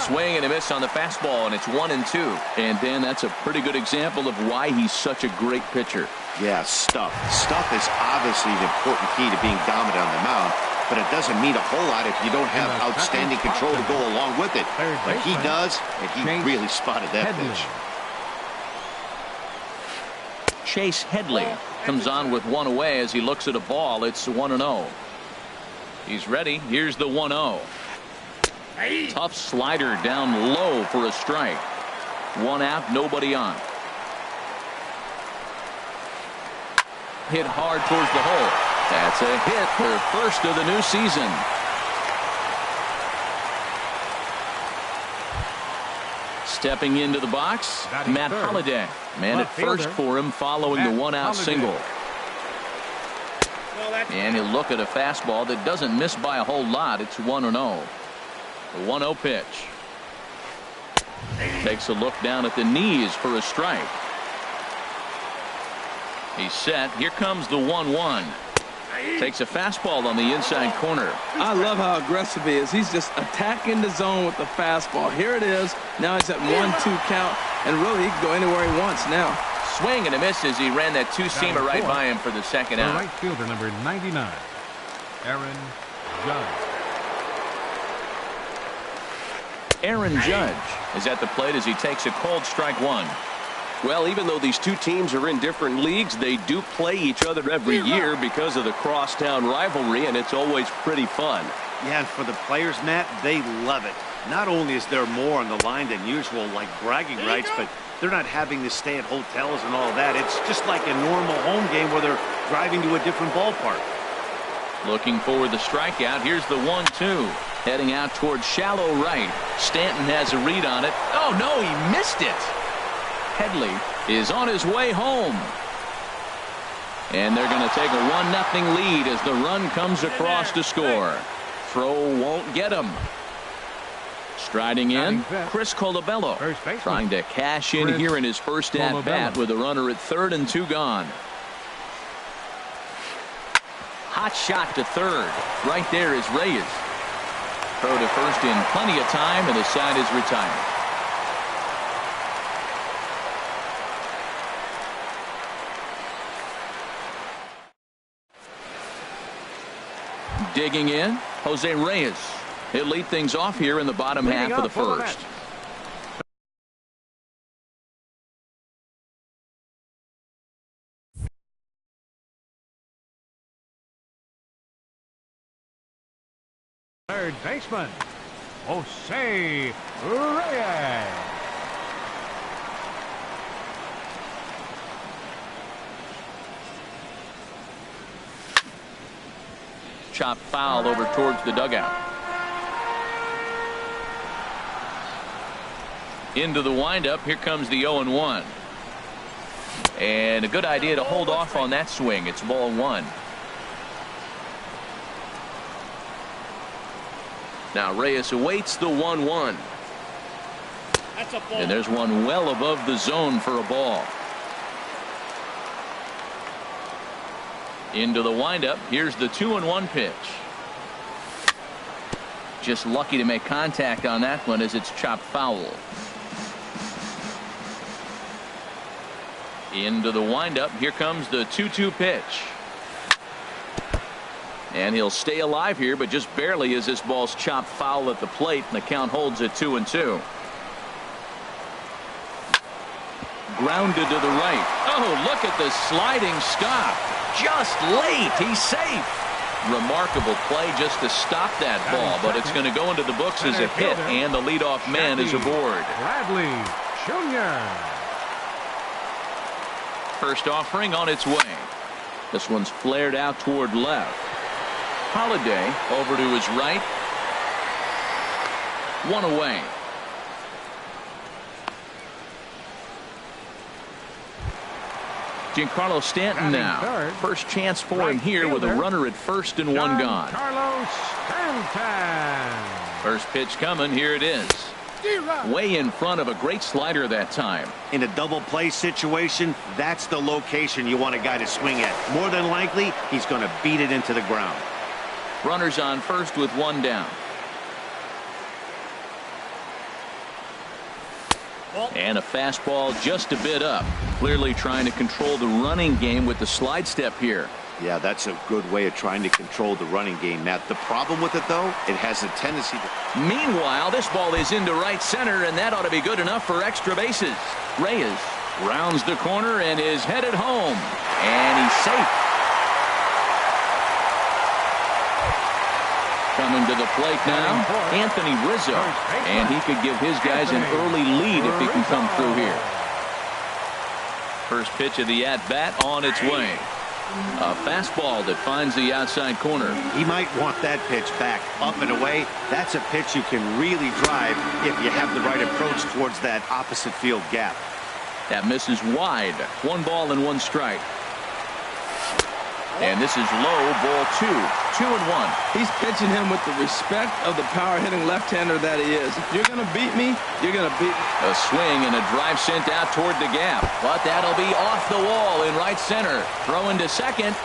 Swing and a miss on the fastball, and it's 1-2. And Dan, that's a pretty good example of why he's such a great pitcher. Yeah, stuff. Stuff is obviously an important key to being dominant on the mound, but it doesn't mean a whole lot if you don't have outstanding control to go along with it. But he does, and he really spotted that pitch. Chase Headley comes on with one away as he looks at a ball. It's 1-0. He's ready. Here's the 1-0. Tough slider down low for a strike. One out, nobody on. Hit hard towards the hole. That's a hit, their first of the new season. Stepping into the box, Matt Holliday. Man at first for him following the one-out single. And he'll look at a fastball that doesn't miss by a whole lot. It's 1-0. The 1-0 pitch. Takes a look down at the knees for a strike. He's set. Here comes the 1-1. Takes a fastball on the inside corner. I love how aggressive he is. He's just attacking the zone with the fastball. Here it is. Now it's at 1-2 count, and really he can go anywhere he wants now. Swing and a miss as he ran that two-seamer right by him for the second out. Right fielder number 99, Aaron Judge. Aaron Judge is at the plate as he takes a cold strike one. Well, even though these two teams are in different leagues, they do play each other every year because of the crosstown rivalry, and it's always pretty fun. Yeah, and for the players, Matt, they love it. Not only is there more on the line than usual, like bragging rights, but they're not having to stay at hotels and all that. It's just like a normal home game where they're driving to a different ballpark. Looking for the strikeout. Here's the 1-2. Heading out towards shallow right. Stanton has a read on it. Oh, no, he missed it. Headley is on his way home. And they're going to take a 1-0 lead as the run comes across to score. Throw won't get him. Striding in, Chris Colabello trying to cash in here in his first at-bat with a runner at third and 2 gone. Hot shot to third. Right there is Reyes. Throw to first in plenty of time, and the side is retired. Digging in, Jose Reyes. He'll lead things off here in the bottom half of the first. Third baseman, Jose Reyes. Chop foul over towards the dugout. Into the windup. Here comes the 0-1. And a good idea to hold off on that swing. It's ball one. Now Reyes awaits the 1-1. And there's one well above the zone for a ball. Into the windup. Here's the 2-1 pitch. Just lucky to make contact on that one as it's chopped foul. Into the windup. Here comes the 2-2 pitch. And he'll stay alive here, but just barely as this ball's chopped foul at the plate, and the count holds at 2-2. Grounded to the right. Oh, look at the sliding stop. Just late. He's safe. Remarkable play just to stop that ball, but it's going to go into the books as a hit, and the leadoff man is aboard. Bradley Jr. First offering on its way. This one's flared out toward left. Holiday over to his right. One away. Giancarlo Stanton now. First chance for him here with a runner at first and one gone. Giancarlo Stanton. First pitch coming. Here it is. Way in front of a great slider that time. In a double play situation, that's the location you want a guy to swing at. More than likely, he's going to beat it into the ground. Runners on first with one down. And a fastball just a bit up. Clearly trying to control the running game with the slide step here. Yeah, that's a good way of trying to control the running game, Matt. The problem with it, though, it has a tendency to... Meanwhile, this ball is into right center, and that ought to be good enough for extra bases. Reyes rounds the corner and is headed home. And he's safe. Coming to the plate now, Anthony Rizzo. And he could give his guys an early lead if he can come through here. First pitch of the at-bat on its way. A fastball that finds the outside corner. He might want that pitch back, up and away. That's a pitch you can really drive if you have the right approach towards that opposite field gap. That misses wide. 1 ball and 1 strike. And this is low, ball 2. 2-1. He's pitching him with the respect of the power-hitting left-hander that he is. If you're going to beat me, you're going to beat me. A swing and a drive sent out toward the gap. But that'll be off the wall in right center. Throw into second.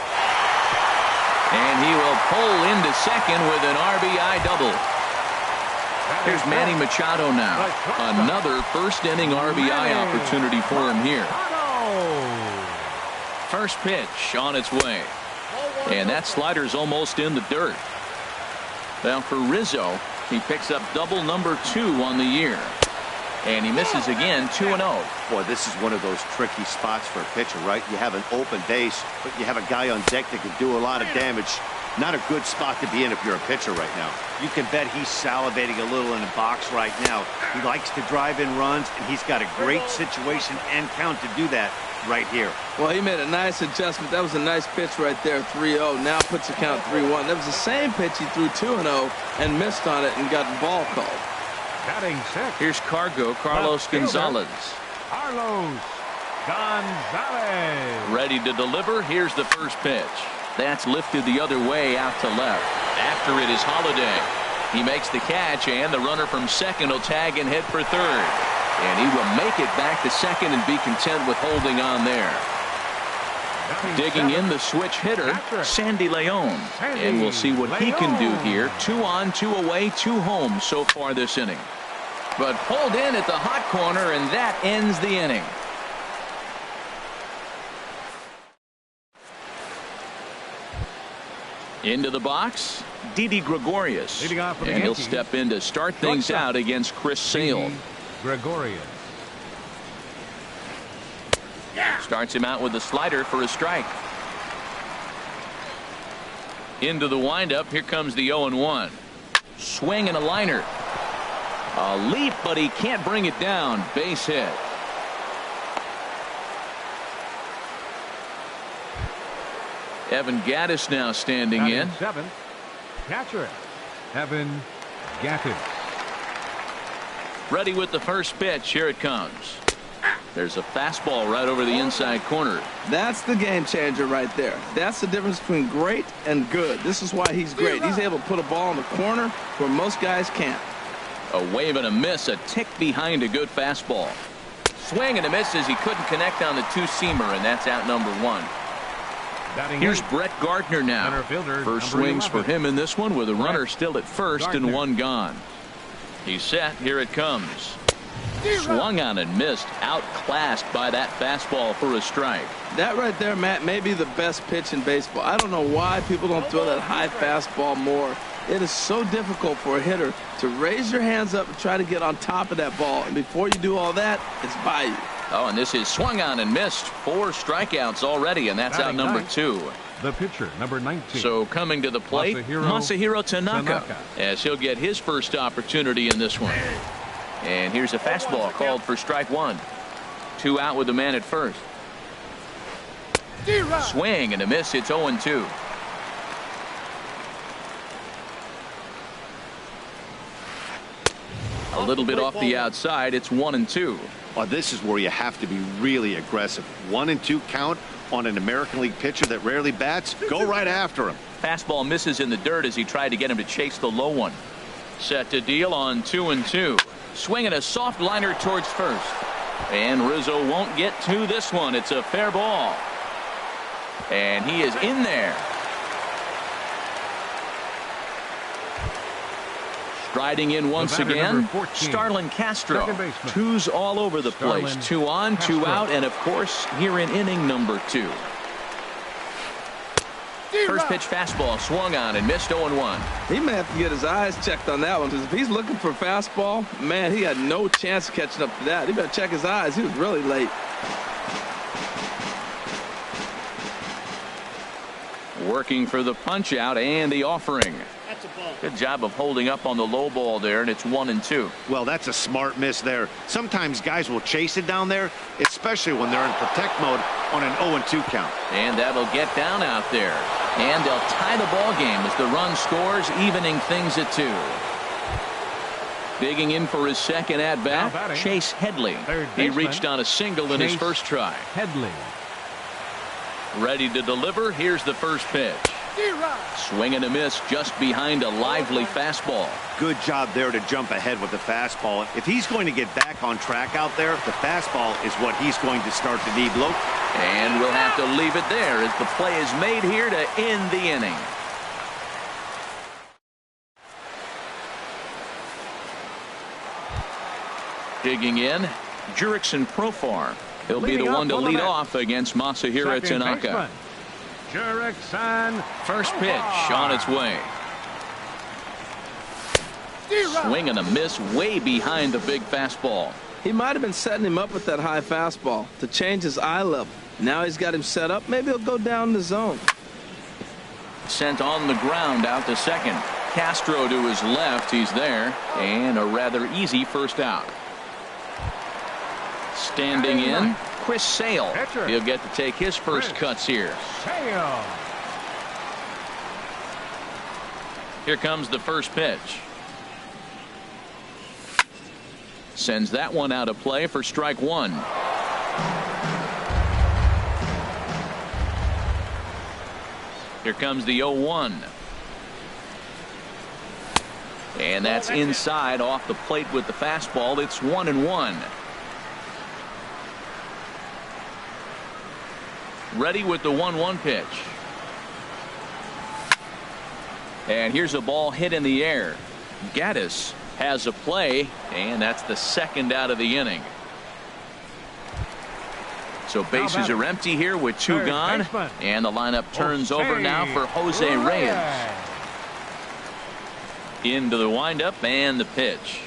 And he will pull into second with an RBI double. Here's Manny Machado now. Another first-inning RBI opportunity for him here. First pitch on its way. And that slider's almost in the dirt. Now for Rizzo, he picks up double number 2 on the year. And he misses again, 2-0. Boy, this is one of those tricky spots for a pitcher, right? You have an open base, but you have a guy on deck that can do a lot of damage. Not a good spot to be in if you're a pitcher right now. You can bet he's salivating a little in the box right now. He likes to drive in runs, and he's got a great situation and count to do that right here. Well, he made a nice adjustment. That was a nice pitch right there, 3-0. Now puts the count 3-1. That was the same pitch he threw 2-0 and missed on it and got the ball called. Batting sixth. Here's Carlos Gonzalez. Carlos Gonzalez. Ready to deliver. Here's the first pitch. That's lifted the other way out to left. After it is Holiday. He makes the catch, and the runner from second will tag and head for third. And he will make it back to second and be content with holding on there. Digging in the switch hitter, Sandy Leon. And we'll see what he can do here. 2 on, 2 away, 2 home so far this inning. But pulled in at the hot corner, and that ends the inning. Into the box, Didi Gregorius. And he'll step in to start things out against Chris Sale. Gregorius. Starts him out with a slider for a strike. Into the windup. Here comes the 0-1. Swing and a liner. A leap, but he can't bring it down. Base hit. Evan Gattis now standing in. Seventh, catcher Evan Gattis. Ready with the first pitch. Here it comes. There's a fastball right over the inside corner. That's the game changer right there. That's the difference between great and good. This is why he's great. He's able to put a ball in the corner where most guys can't. A wave and a miss, a tick behind a good fastball. Swing and a miss as he couldn't connect on the 2-seamer, and that's out number 1. Here's Brett Gardner now. First swings for him in this one with a runner still at first and 1 gone. He's set. Here it comes. Swung on and missed. Outclassed by that fastball for a strike. That right there, Matt, may be the best pitch in baseball. I don't know why people don't throw that high fastball more. It is so difficult for a hitter to raise your hands up and try to get on top of that ball. And before you do all that, it's by you. Oh, and this is swung on and missed. 4 strikeouts already, and that's out number 2. The pitcher, number 19. So coming to the plate, Masahiro Tanaka, as he'll get his first opportunity in this one. And here's a fastball called for strike one. 2 out with the man at first. Swing and a miss. It's 0-2. A little bit off the outside. It's 1-2. Well, this is where you have to be really aggressive. 1-2 count on an American League pitcher that rarely bats. Go right after him. Fastball misses in the dirt as he tried to get him to chase the low one. Set to deal on 2-2. Swinging a soft liner towards first. And Rizzo won't get to this one. It's a fair ball. And he is in there. Striding in once again, Starlin Castro. 2s all over the place. 2 on, 2 out, and of course, here in inning number 2. First pitch fastball swung on and missed 0-1. He may have to get his eyes checked on that one, because if he's looking for fastball, man, he had no chance of catching up to that. He better check his eyes. He was really late. Working for the punch out and the offering. Good job of holding up on the low ball there, and it's 1-2. Well, that's a smart miss there. Sometimes guys will chase it down there, especially when they're in protect mode on an 0-2 count. And that'll get down out there. And they'll tie the ball game as the run scores, evening things at 2. Digging in for his second at-bat, Chase Headley. He reached on a single in his first try. Headley. Ready to deliver. Here's the first pitch. Swing and a miss just behind a lively fastball. Good job there to jump ahead with the fastball. If he's going to get back on track out there, the fastball is what he's going to start to need. Look. And we'll have to leave it there as the play is made here to end the inning. Digging in, Jurickson Profar. He'll be the one to lead off against Masahiro Tanaka. First pitch on its way. Swing and a miss way behind the big fastball. He might have been setting him up with that high fastball to change his eye level. Now he's got him set up. Maybe he'll go down the zone. Sent on the ground out to second. Castro to his left. He's there. And a rather easy first out. Standing in, Chris Sale. He'll get to take his first cuts here. Here comes the first pitch. Sends that one out of play for strike one. Here comes the 0-1. And that's inside off the plate with the fastball. It's 1-1. Ready with the 1-1 pitch. And here's a ball hit in the air. Gaddis has a play, and that's the second out of the inning. So bases are empty here with 2 gone, and the lineup turns over now for Jose Reyes. Into the windup and the pitch.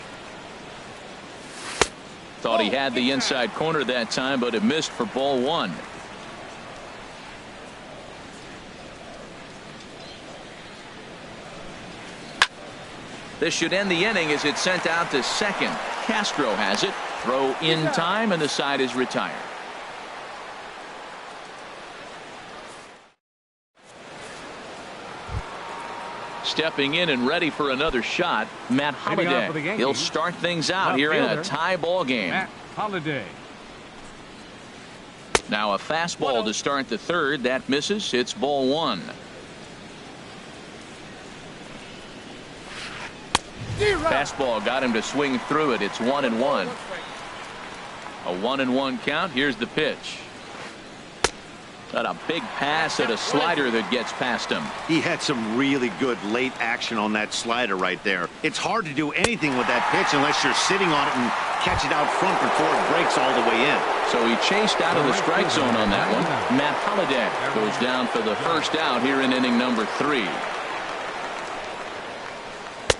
Thought he had the inside corner that time, but it missed for ball 1. This should end the inning as it's sent out to second. Castro has it. Throw in time, and the side is retired. Stepping in and ready for another shot, Matt Holliday. He'll start things out here in a tie ball game. Matt Holliday. Now a fastball to start the third. That misses. It's ball 1. Fastball got him to swing through it. It's 1-1. A 1-1 count. Here's the pitch. Got a big pass at a slider that gets past him. He had some really good late action on that slider right there. It's hard to do anything with that pitch unless you're sitting on it and catch it out front before it breaks all the way in. So he chased out of the strike zone on that one. Matt Holliday goes down for the first out here in inning number 3.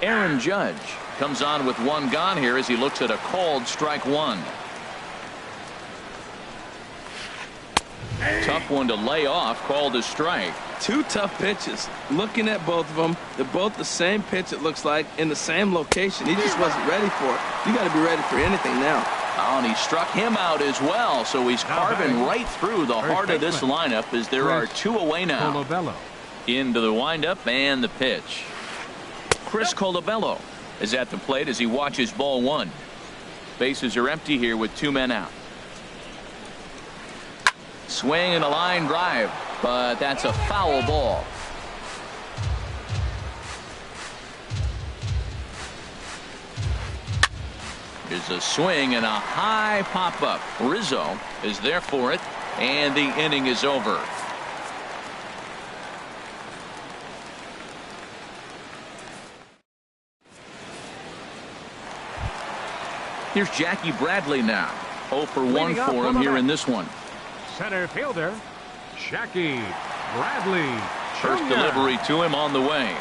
Aaron Judge comes on with 1 gone here as he looks at a called strike 1. Tough one to lay off, called a strike. Two tough pitches. Looking at both of them, they're both the same pitch, it looks like, in the same location. He just wasn't ready for it. You got to be ready for anything now. Oh, and he struck him out as well, so he's carving right through the heart of this lineup as there are two away now. Into the windup and the pitch. Chris Colabello is at the plate as he watches ball one. Bases are empty here with two men out. Swing and a line drive, but that's a foul ball. There's a swing and a high pop-up. Rizzo is there for it, and the inning is over. Here's Jackie Bradley now. 0 for 1 for him here in this one. Center fielder, Jackie Bradley. First delivery to him on the way.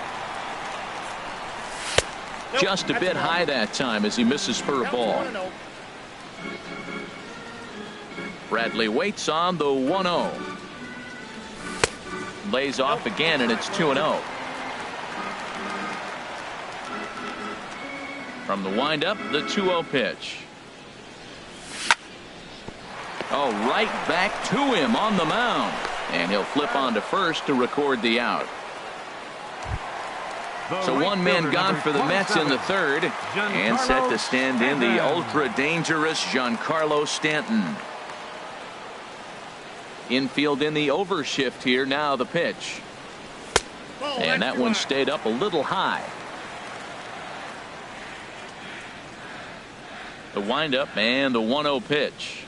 Just a bit high that time as he misses for a ball. Bradley waits on the 1-0. Lays off again, and it's 2-0. From the windup, the 2-0 pitch. Oh, right back to him on the mound. And he'll flip on to first to record the out. So one man gone for the Mets in the third, and set to stand in the ultra-dangerous Giancarlo Stanton. Infield in the overshift here. Now the pitch. And that one stayed up a little high. The windup and the 1-0 pitch.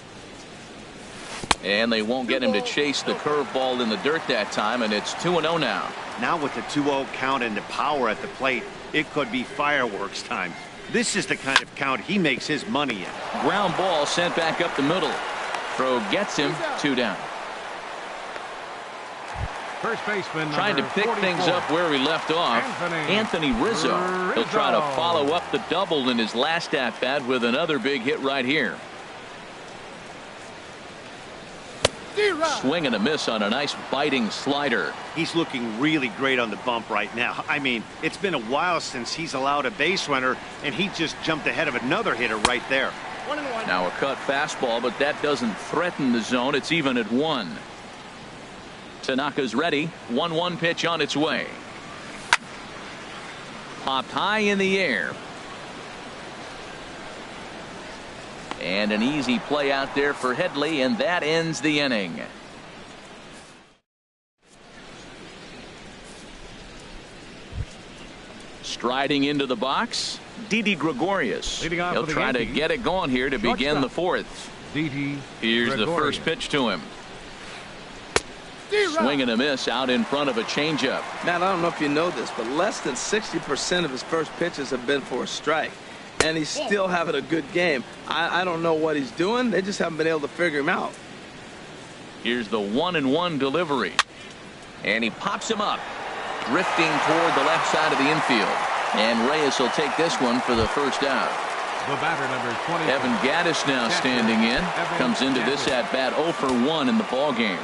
And they won't get him to chase the curveball in the dirt that time, and it's 2-0 now. Now with the 2-0 count and the power at the plate, it could be fireworks time. This is the kind of count he makes his money in. Ground ball sent back up the middle. Throw gets him, 2 down. First baseman trying to pick 44. things up where he left off. Anthony Rizzo. He'll try to follow up the double in his last at bat with another big hit right here. Swing and a miss on a nice biting slider. He's looking really great on the bump right now. I mean, it's been a while since he's allowed a base runner, and he just jumped ahead of another hitter right there. Now a cut fastball, but that doesn't threaten the zone. It's even at 1. Tanaka's ready. 1-1 pitch on its way. Popped high in the air. And an easy play out there for Headley, and that ends the inning. Striding into the box, Didi Gregorius. He'll try to get it going here to begin the fourth. Here's the first pitch to him. Swing and a miss out in front of a changeup. Matt, I don't know if you know this, but less than 60% of his first pitches have been for a strike. And he's still having a good game. I don't know what he's doing. They just haven't been able to figure him out. Here's the 1-1 delivery. And he pops him up, drifting toward the left side of the infield. And Reyes will take this one for the first out. The batter, number 20. Evan Gattis now standing in. Comes into this at bat 0 for 1 in the ball game.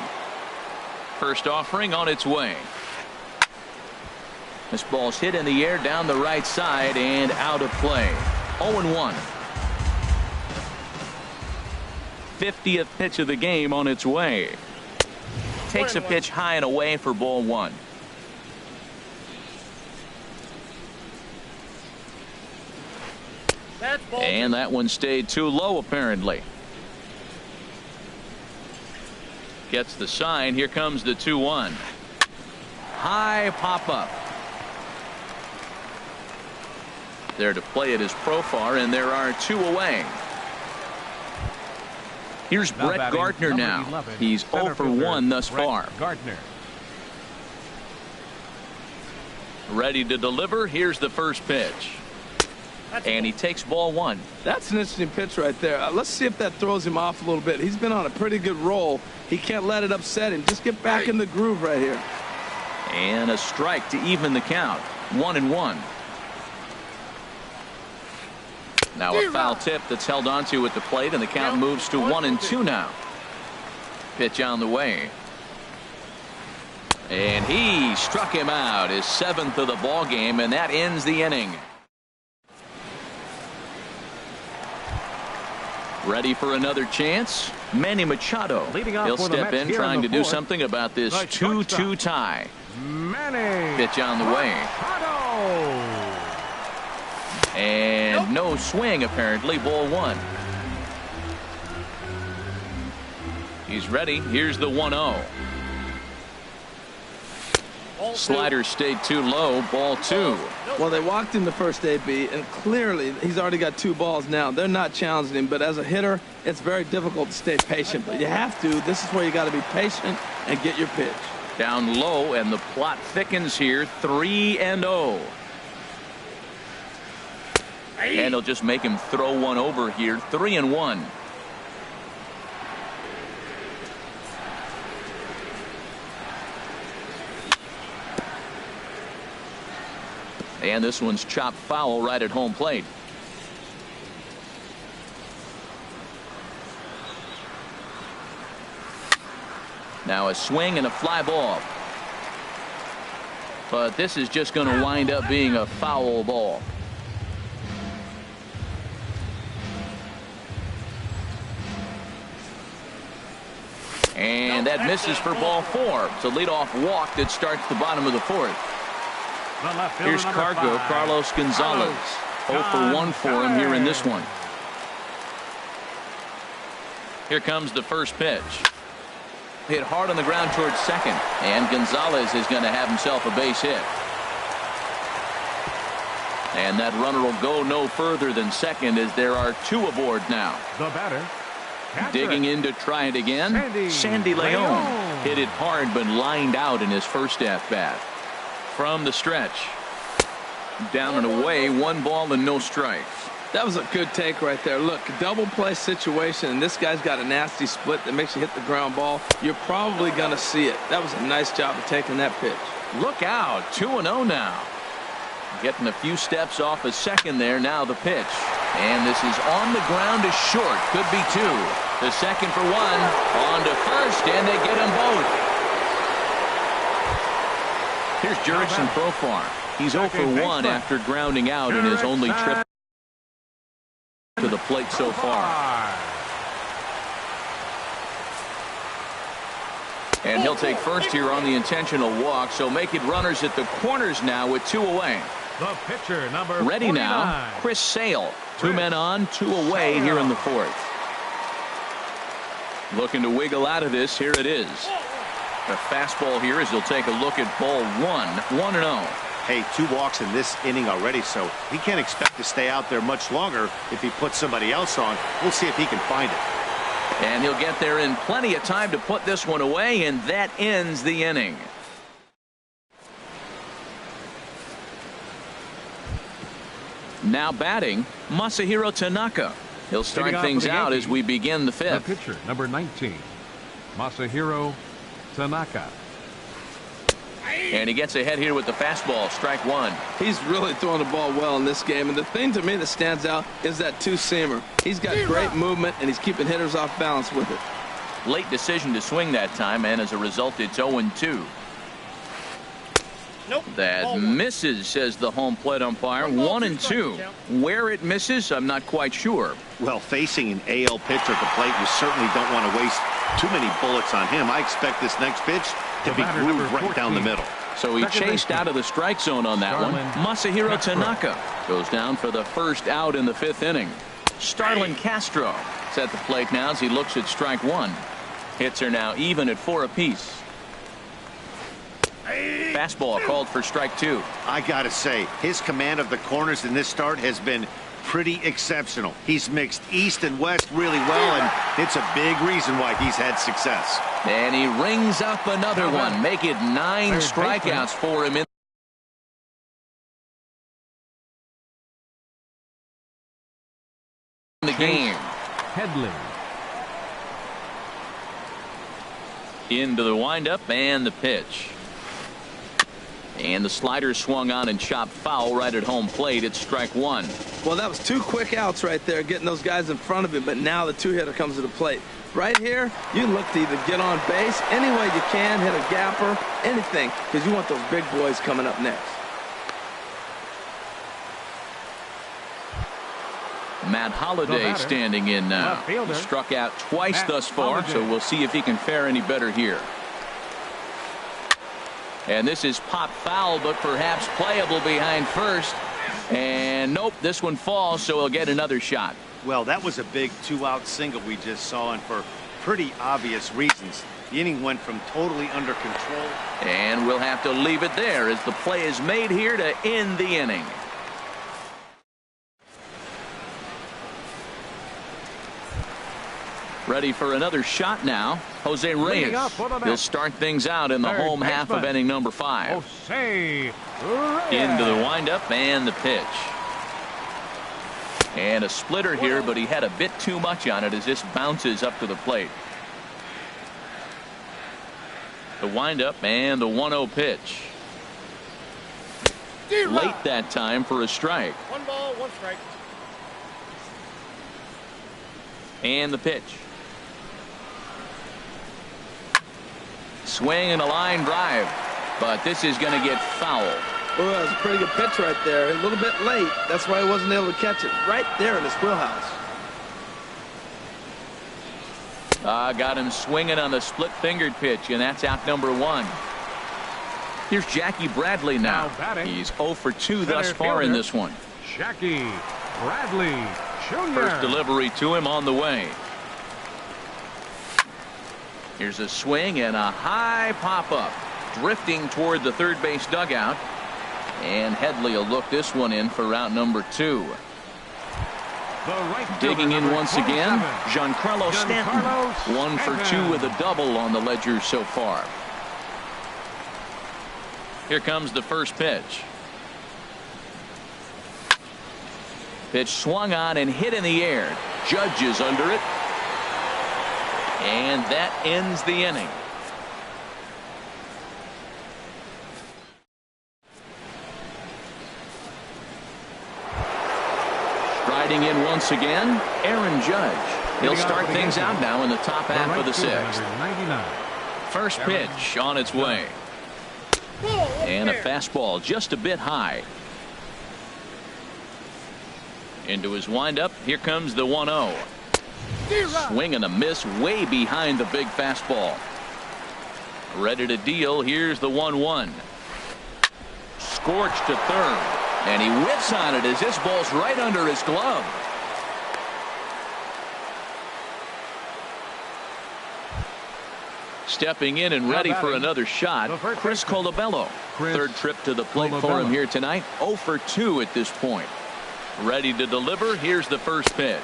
First offering on its way. This ball's hit in the air down the right side and out of play. 0-1. 50th pitch of the game on its way. Takes a pitch high and away for ball 1. And that one stayed too low apparently. Gets the sign. Here comes the 2-1. High pop up. There to play it is Profar, and there are 2 away. Here's Brett Gardner now. 11, He's 0 for 1 thus far. Gardner. Ready to deliver. Here's the first pitch. And he takes ball 1. That's an interesting pitch right there. Let's see if that throws him off a little bit. He's been on a pretty good roll. He can't let it upset him. Just get back in the groove right here. And a strike to even the count. 1-1. Now a foul tip that's held onto at the plate, and the count moves to 1-2 now. Pitch on the way. And he struck him out, his 7th of the ball game, and that ends the inning. Ready for another chance? Manny Machado. He'll step in trying to do something about this 2-2 tie. Manny Pitch on the way. And no swing, apparently. Ball 1. He's ready. Here's the 1-0. Slider stayed too low. Ball 2. Well, they walked him the first AB, and clearly he's already got 2 balls now. They're not challenging him, but as a hitter, it's very difficult to stay patient. But you have to. This is where you got to be patient and get your pitch. Down low, and the plot thickens here. 3-0. And he'll just make him throw one over here. 3-1. And this one's chopped foul right at home plate. Now a swing and a fly ball. But this is just going to wind up being a foul ball. And that misses for ball 4. It's a leadoff walk that starts the bottom of the 4th. Here's Cargo, Carlos Gonzalez. 0 for 1 for him here in this one. Here comes the first pitch. Hit hard on the ground towards second. And Gonzalez is going to have himself a base hit. And that runner will go no further than second as there are 2 aboard now. The batter. Digging in to try it again. Sandy Leon hit it hard but lined out in his first at-bat. From the stretch. Down and away. 1 ball and no strikes. That was a good take right there. Look, double play situation, and this guy's got a nasty split that makes you hit the ground ball. You're probably going to see it. That was a nice job of taking that pitch. Look out. 2-0 now. Getting a few steps off a second there. Now the pitch. And this is on the ground to short. Could be 2. The second for 1. On to first, and they get them both. Here's Jurickson Profar. He's 0 for 1 after grounding out in his only trip to the plate so far. And he'll take first here on the intentional walk, so make it runners at the corners now with 2 away. The pitcher, number ready 49. now, Chris Sale. 2 men on, 2 away here in the 4th. Looking to wiggle out of this. Here it is. The fastball here as he'll take a look at ball 1. 1-0. Hey, 2 walks in this inning already, so he can't expect to stay out there much longer if he puts somebody else on. We'll see if he can find it. And he'll get there in plenty of time to put this one away, and that ends the inning. Now batting, Masahiro Tanaka. He'll start things out as we begin the 5th. The pitcher, number 19, Masahiro Tanaka. And he gets ahead here with the fastball. Strike 1. He's really throwing the ball well in this game. And the thing to me that stands out is that 2-seamer. He's got great movement, and he's keeping hitters off balance with it. Late decision to swing that time, and as a result, it's 0-2. That misses, says the home plate umpire. 1-2. Where it misses, I'm not quite sure. Well, facing an AL pitcher at the plate, you certainly don't want to waste too many bullets on him. I expect this next pitch to be grooved right down the middle. So he chased out of the strike zone on that one. Masahiro Tanaka goes down for the first out in the 5th inning. Starlin Castro is at the plate now as he looks at strike 1. Hits are now even at 4 apiece. Fastball called for strike 2. I gotta say, his command of the corners in this start has been pretty exceptional. He's mixed east and west really well, and it's a big reason why he's had success. And he rings up another one. Make it 9 strikeouts for him in the game. Headley. Into the windup and the pitch. And the slider swung on and chopped foul right at home plate. It's strike 1. Well, that was 2 quick outs right there, getting those guys in front of him. But now the 2-hitter comes to the plate. Right here, you look to either get on base any way you can, hit a gapper, anything, because you want those big boys coming up next. Matt Holliday standing in now. He struck out twice thus far, so we'll see if he can fare any better here. And this is pop foul, but perhaps playable behind first. And nope, this one falls, so he'll get another shot. Well, that was a big two-out single we just saw, and for pretty obvious reasons. The inning went from totally under control. And we'll have to leave it there as the play is made here to end the inning. Ready for another shot now. Jose Reyes. He'll start things out in the home half of inning number 5. Into the windup and the pitch. And a splitter here, but he had a bit too much on it as this bounces up to the plate. The windup and the 1-0 pitch. Late that time for a strike. 1 ball, 1 strike. And the pitch. Swing and a line drive, but this is going to get foul. Oh, that was a pretty good pitch right there. A little bit late. That's why he wasn't able to catch it right there in his wheelhouse. Got him swinging on the split-fingered pitch, and that's out number 1. Here's Jackie Bradley now. He's 0 for 2 thus far in this one. Jackie Bradley Jr. First delivery to him on the way. Here's a swing and a high pop-up. Drifting toward the third base dugout. And Headley will look this one in for route number 2. Digging in once again, Giancarlo Stanton. 1 for 2 with a double on the ledger so far. Here comes the first pitch. Pitch swung on and hit in the air. Judge is under it. And that ends the inning. Striding in once again, Aaron Judge. He'll start things out now in the top half of the 6th. First pitch on its way. And a fastball just a bit high. Into his windup. Here comes the 1-0. Swing and a miss way behind the big fastball. Ready to deal. Here's the 1-1. Scorched to third. And he whips on it as this ball's right under his glove. Stepping in and ready for another shot, Chris Colabello. Third trip to the plate for him here tonight. 0 for 2 at this point. Ready to deliver. Here's the first pitch.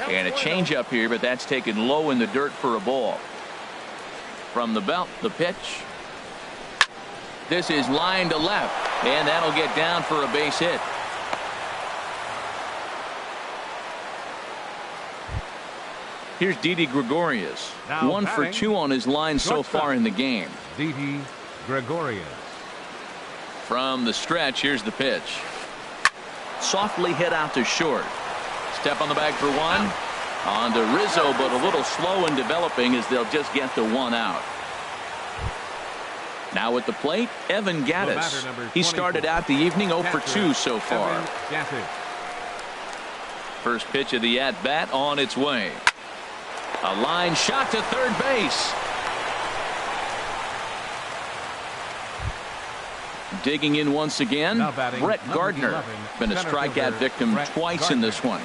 And a changeup here, but that's taken low in the dirt for a ball. From the belt, the pitch. This is line to left, and that'll get down for a base hit. Here's Didi Gregorius. 1 for 2 on his line so far in the game. Didi Gregorius. From the stretch, here's the pitch. Softly hit out to short. Step on the bag for 1. On to Rizzo, but a little slow in developing as they'll just get the 1 out. Now at the plate, Evan Gattis. He started out the evening 0 for 2 so far. First pitch of the at-bat on its way. A line shot to third base. Digging in once again, Brett Gardner. Been a strikeout victim twice in this one.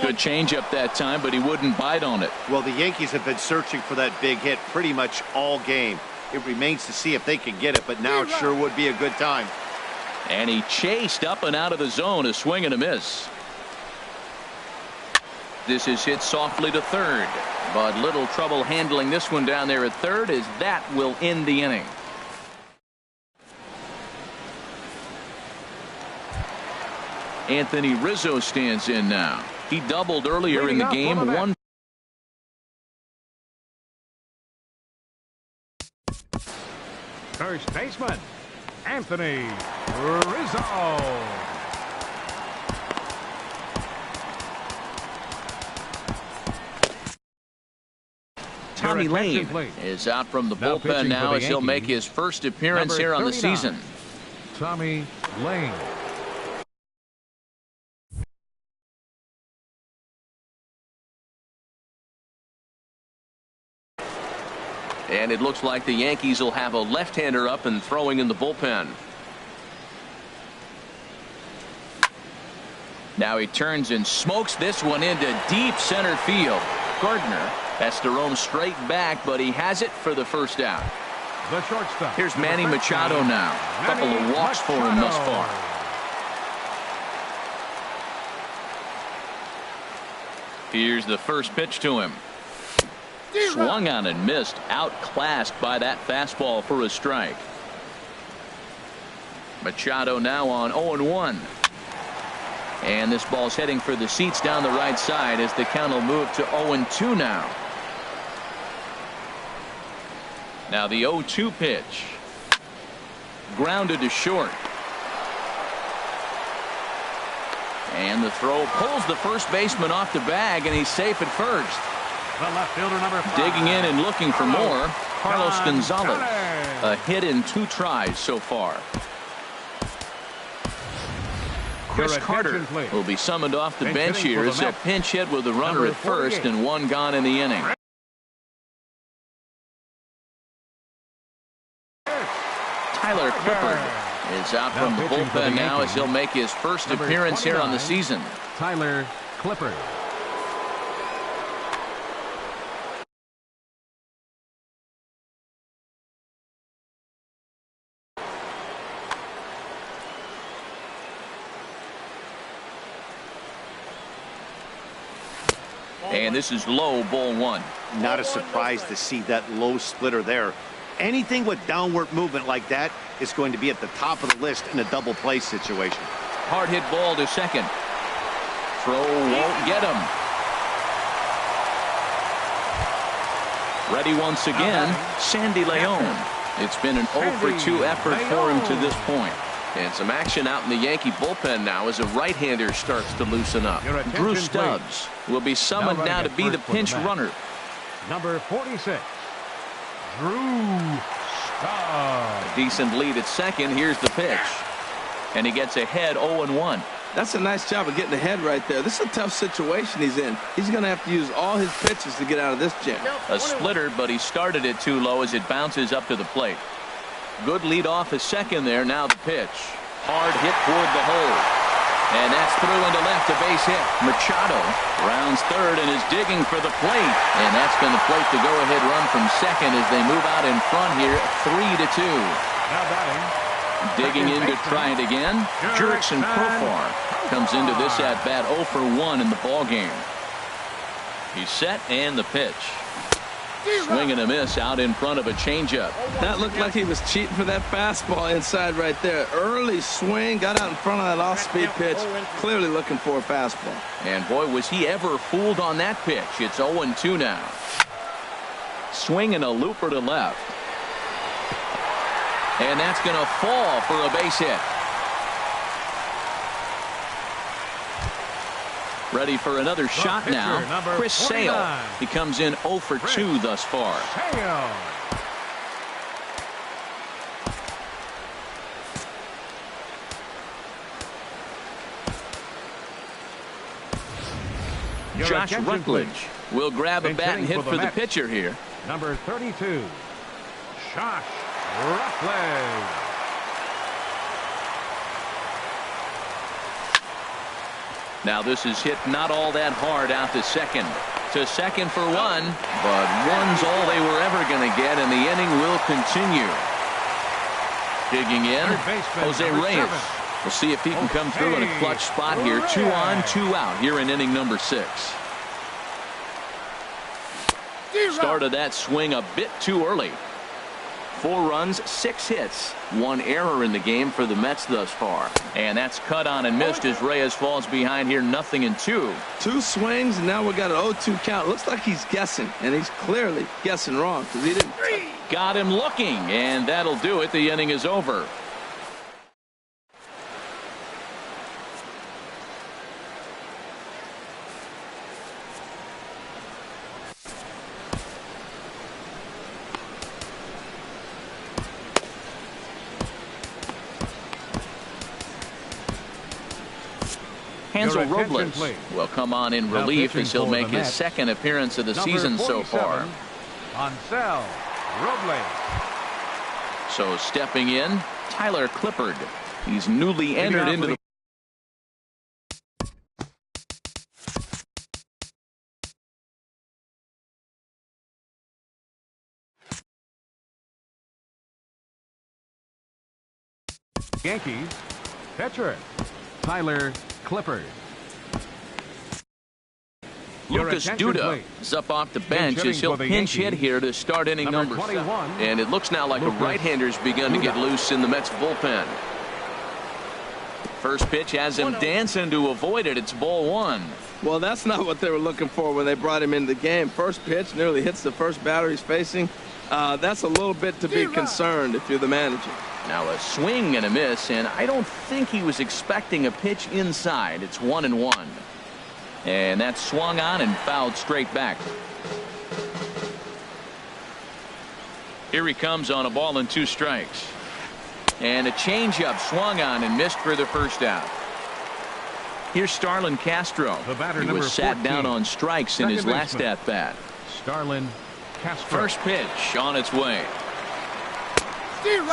Good changeup that time, but he wouldn't bite on it. Well, the Yankees have been searching for that big hit pretty much all game. It remains to see if they can get it, but now it sure would be a good time. And he chased up and out of the zone, a swing and a miss. This is hit softly to third, but little trouble handling this one down there at third, as that will end the inning. Anthony Rizzo stands in now. He doubled earlier in the game. First baseman, Anthony Rizzo. Tommy Lane is out from the bullpen now as he'll make his first appearance here on the season. Tommy Lane. And it looks like the Yankees will have a left-hander up and throwing in the bullpen. Now he turns and smokes this one into deep center field. Gardner has to roam straight back, but he has it for the first out. The shortstop. Here's Manny Machado now. A couple of walks for him thus far. Here's the first pitch to him. Swung on and missed. Outclassed by that fastball for a strike. Machado now on 0-1. And this ball's heading for the seats down the right side as the count will move to 0-2 now. Now the 0-2 pitch. Grounded to short. And the throw pulls the first baseman off the bag, and he's safe at first. The left fielder, number 5. Digging in and looking for more, Carlos Gonzalez. A hit in 2 tries so far. Chris Carter will be summoned off the bench here as a pinch hit with a runner at first and 1 gone in the inning. Tyler Clippard is out from the bullpen now as he'll make his first appearance here on the season. Tyler Clippard. And this is low, ball 1. Not a surprise to see that low splitter there. Anything with downward movement like that is going to be at the top of the list in a double play situation. Hard hit ball to second. Throw won't get him. Ready once again, Sandy Leon. It's been an 0-for-2 effort for him to this point. And some action out in the Yankee bullpen now as a right-hander starts to loosen up. Drew Stubbs will be summoned now to be the pinch runner. Number 46, Drew Stubbs. A decent lead at second. Here's the pitch. And he gets ahead 0-1. That's a nice job of getting ahead right there. This is a tough situation he's in. He's going to have to use all his pitches to get out of this jam. A splitter, but he started it too low as it bounces up to the plate. Good lead off a second there. Now the pitch. Hard hit toward the hole. And that's through into left, a base hit. Machado rounds third and is digging for the plate. And that's going to plate the go-ahead run from second as they move out in front here 3-2. Now batting. Digging in to try it again. Jurickson Profar comes into this at-bat 0-for-1 in the ballgame. He's set and the pitch. Swing and a miss out in front of a changeup. That looked like he was cheating for that fastball inside right there. Early swing, got out in front of that off-speed pitch. Clearly looking for a fastball. And boy, was he ever fooled on that pitch. It's 0-2 now. Swing and a looper to left. And that's going to fall for a base hit. Ready for another shot now. Chris Sale. He comes in 0-for-2 thus far. Josh Rutledge will grab a bat and hit for the pitcher here. Number 32, Josh Rutledge. Now this is hit not all that hard out to second. To second for 1, but 1's all they were ever going to get, and the inning will continue. Digging in, Jose Reyes. We'll see if he can come through in a clutch spot here. 2 on, 2 out here in inning number 6. Started that swing a bit too early. 4 runs, 6 hits, 1 error in the game for the Mets thus far. And that's cut on and missed as Reyes falls behind here 0-2. 2 swings, and now we got an 0-2 count. Looks like he's guessing, and he's clearly guessing wrong because he didn't. Got him looking, and that'll do it. The inning is over. Hansel Your attention, Robles please. will come on in Now relief pitching as he'll for make the his Mets, second appearance of the number season so 47, far. Hansel Robles. So stepping in, Tyler Clippard. He's newly entered into the Yankees pitcher Tyler Clippard. Your Lucas attention, Duda please. is up off the bench hitting as he'll for the pinch hit Yankees, here to start inning number number 7. 21, And it looks now like Lucas a right-hander's begun to get Duda. loose in the Mets bullpen. First pitch has him dancing to avoid it. It's ball 1. Well, that's not what they were looking for when they brought him into the game. First pitch nearly hits the first batter he's facing. That's a little bit to be concerned if you're the manager. Now a swing and a miss, and I don't think he was expecting a pitch inside. It's 1-1. And that's swung on and fouled straight back. Here he comes on a ball and 2 strikes. And a changeup swung on and missed for the first out. Here's Starlin Castro. The batter, he number was sat 14, down on strikes in his second last baseman. at-bat. Starlin Castro. First pitch on its way.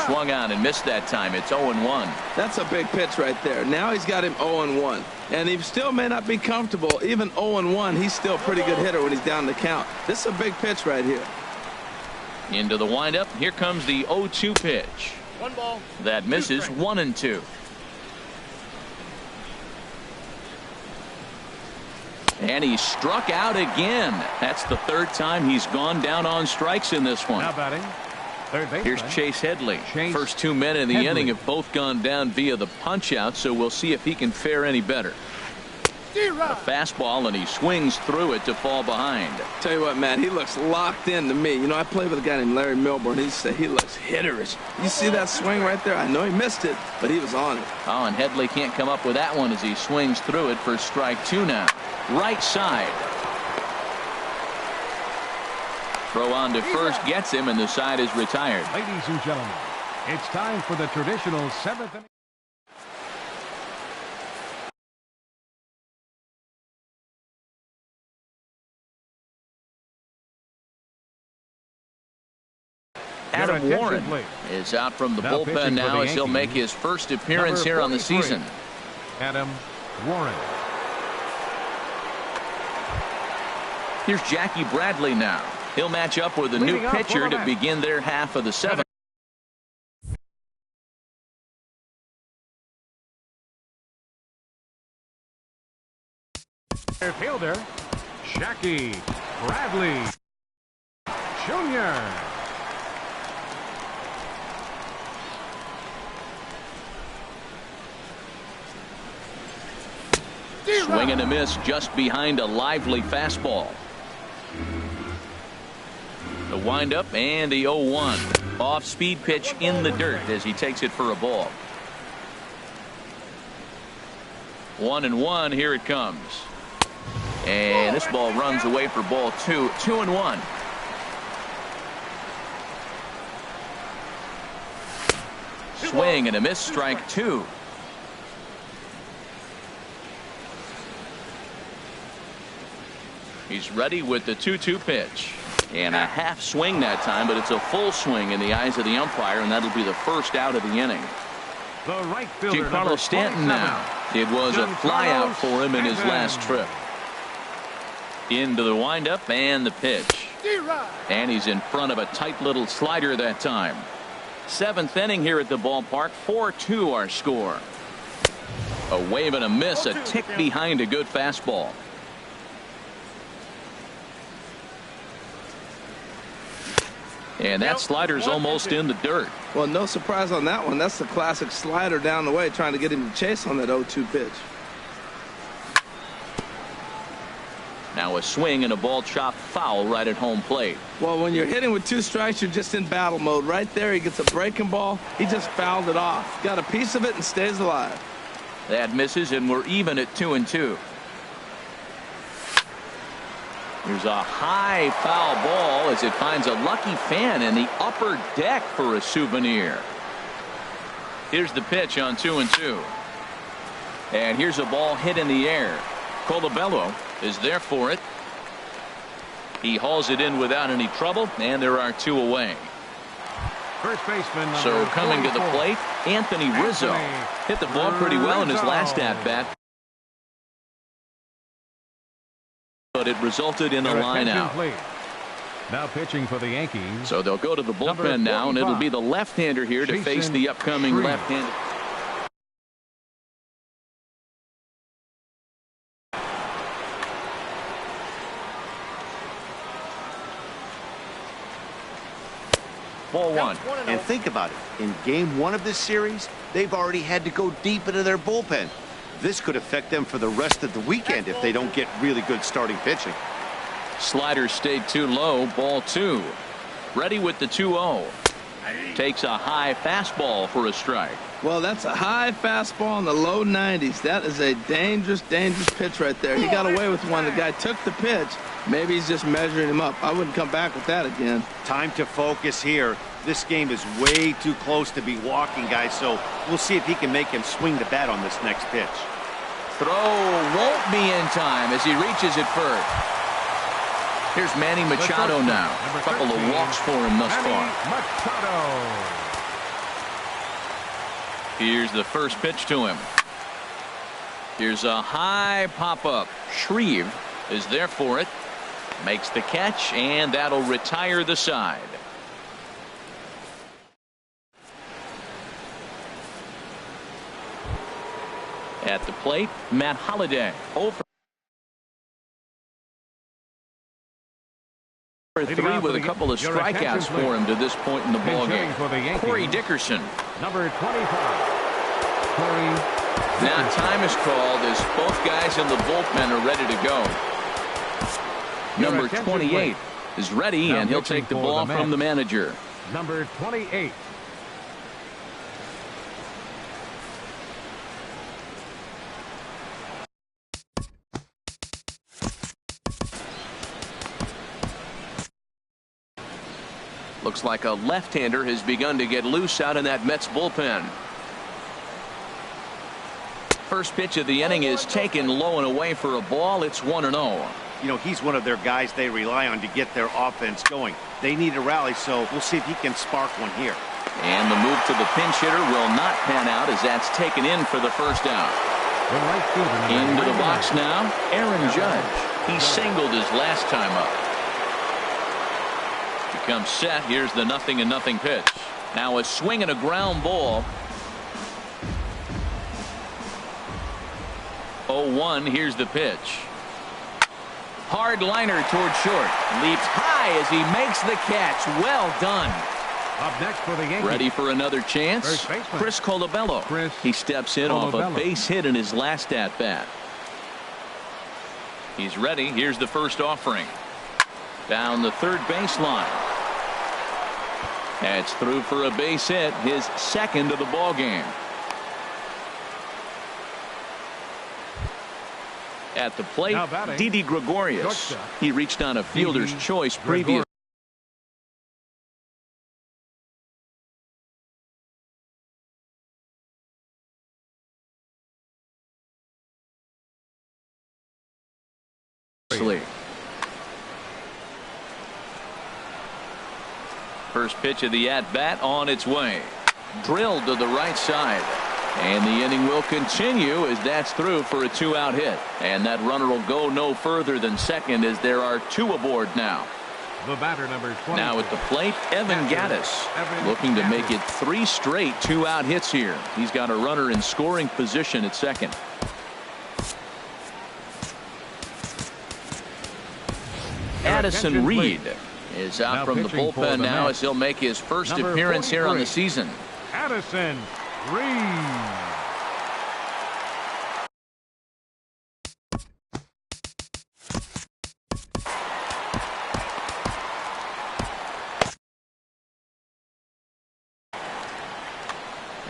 Swung on and missed that time. It's 0-1. That's a big pitch right there. Now he's got him 0-1. And he still may not be comfortable. Even 0-1, he's still a pretty good hitter when he's down the count. This is a big pitch right here. Into the windup. Here comes the 0-2 pitch. 1 ball. That misses. 1-2. And he struck out again. That's the 3rd time he's gone down on strikes in this one. Now batting, third baseman. Here's Chase Headley. Chase First 2 men in the Headley. inning have both gone down via the punch out, so we'll see if he can fare any better. A fastball, and he swings through it to fall behind. Tell you what, Matt, he looks locked in to me. You know, I played with a guy named Larry Milburn. He said he looks hitterish. You see that swing right there? I know he missed it, but he was on it. Oh, and Headley can't come up with that one as he swings through it for strike 2 now. Right side. Throw on to first gets him, and the side is retired. Ladies and gentlemen, it's time for the traditional 7th inning. Adam attention, Warren please. is out from the Now bullpen pitching for now the as he'll Yankees, make his first appearance number here on the 43, season. Adam Warren. Here's Jackie Bradley now. He'll match up with a new Leading off for pitcher the to Mets. begin their half of the 7th. Fielder, Jackie Bradley Jr. Swing and a miss just behind a lively fastball. The windup and the 0-1. Off-speed pitch in the dirt as he takes it for a ball. 1-1. Here it comes. And this ball runs away for ball 2. 2-1. Swing and a miss. Strike 2. He's ready with the 2-2 pitch. And a half swing that time, but it's a full swing in the eyes of the umpire, and that'll be the first out of the inning. The right fielder, Giancarlo number Stanton 27. now. It was a flyout for him in his last trip. Into the windup and the pitch. And he's in front of a tight little slider that time. 7th inning here at the ballpark. 4-2 our score. A wave and a miss, a tick behind a good fastball. And that slider's almost in the dirt. Well, no surprise on that one. That's the classic slider down the way, trying to get him to chase on that 0-2 pitch. Now a swing and a ball chopped foul right at home plate. Well, when you're hitting with 2 strikes, you're just in battle mode. Right there, he gets a breaking ball. He just fouled it off. Got a piece of it and stays alive. That misses, and we're even at 2-2. There's a high foul ball as it finds a lucky fan in the upper deck for a souvenir. Here's the pitch on 2-2. And here's a ball hit in the air. Colabello is there for it. He hauls it in without any trouble, and there are 2 away. First baseman. So coming to the plate, Anthony Rizzo hit the ball pretty well in his last at-bat. But it resulted in a line out. Now pitching for the Yankees. So they'll go to the bullpen now, and it'll be the left-hander here to face the upcoming left-handed. Ball 1. And think about it. In game 1 of this series, they've already had to go deep into their bullpen. This could affect them for the rest of the weekend if they don't get really good starting pitching. Slider stayed too low. Ball 2. Ready with the 2-0. Takes a high fastball for a strike. Well, that's a high fastball in the low 90s. That is a dangerous pitch right there. He got away with one. The guy took the pitch. Maybe he's just measuring him up. I wouldn't come back with that again. Time to focus here. This game is way too close to be walking, guys, so we'll see if he can make him swing the bat on this next pitch. Throw won't be in time as he reaches it first. Here's Manny Machado now. A couple of walks for him thus far. Machado. Here's the first pitch to him. Here's a high pop-up. Shreve is there for it. Makes the catch, and that'll retire the side. At the plate, Matt Holliday. Over 3 with a couple of strikeouts for him to this point in the ballgame. Corey Dickerson. Number 25. Corey. Now time is called as both guys in the bullpen are ready to go. Number 28 is ready, and he'll take the ball from the manager. Number 28. Looks like a left-hander has begun to get loose out in that Mets bullpen. First pitch of the inning is taken low and away for a ball. It's 1-0. You know, he's one of their guys they rely on to get their offense going. They need a rally, so we'll see if he can spark one here. And the move to the pinch hitter will not pan out as that's taken in for the first out. Into the box now, Aaron Judge. He singled his last time up. Becomes set. Here's the 0-0 pitch. Now a swing and a ground ball. 0-1. Here's the pitch. Hard liner toward short. Leaps high as he makes the catch. Well done. Up next for the Yankees. Ready for another chance. Chris Colabello. He steps in off a base hit in his last at bat. He's ready. Here's the first offering. Down the third baseline. That's through for a base hit, his second of the ball game. At the plate, Didi Gregorius. He reached on a fielder's choice previously. First pitch of the at-bat on its way. Drilled to the right side. And the inning will continue as that's through for a 2-out hit. And that runner will go no further than second as there are 2 aboard now. The batter, number 20. Now at the plate, Evan Gattis looking to make it 3 straight 2-out hits here. He's got a runner in scoring position at second. Addison Reed is out from the bullpen now as he'll make his first appearance here on the season. Addison Reed.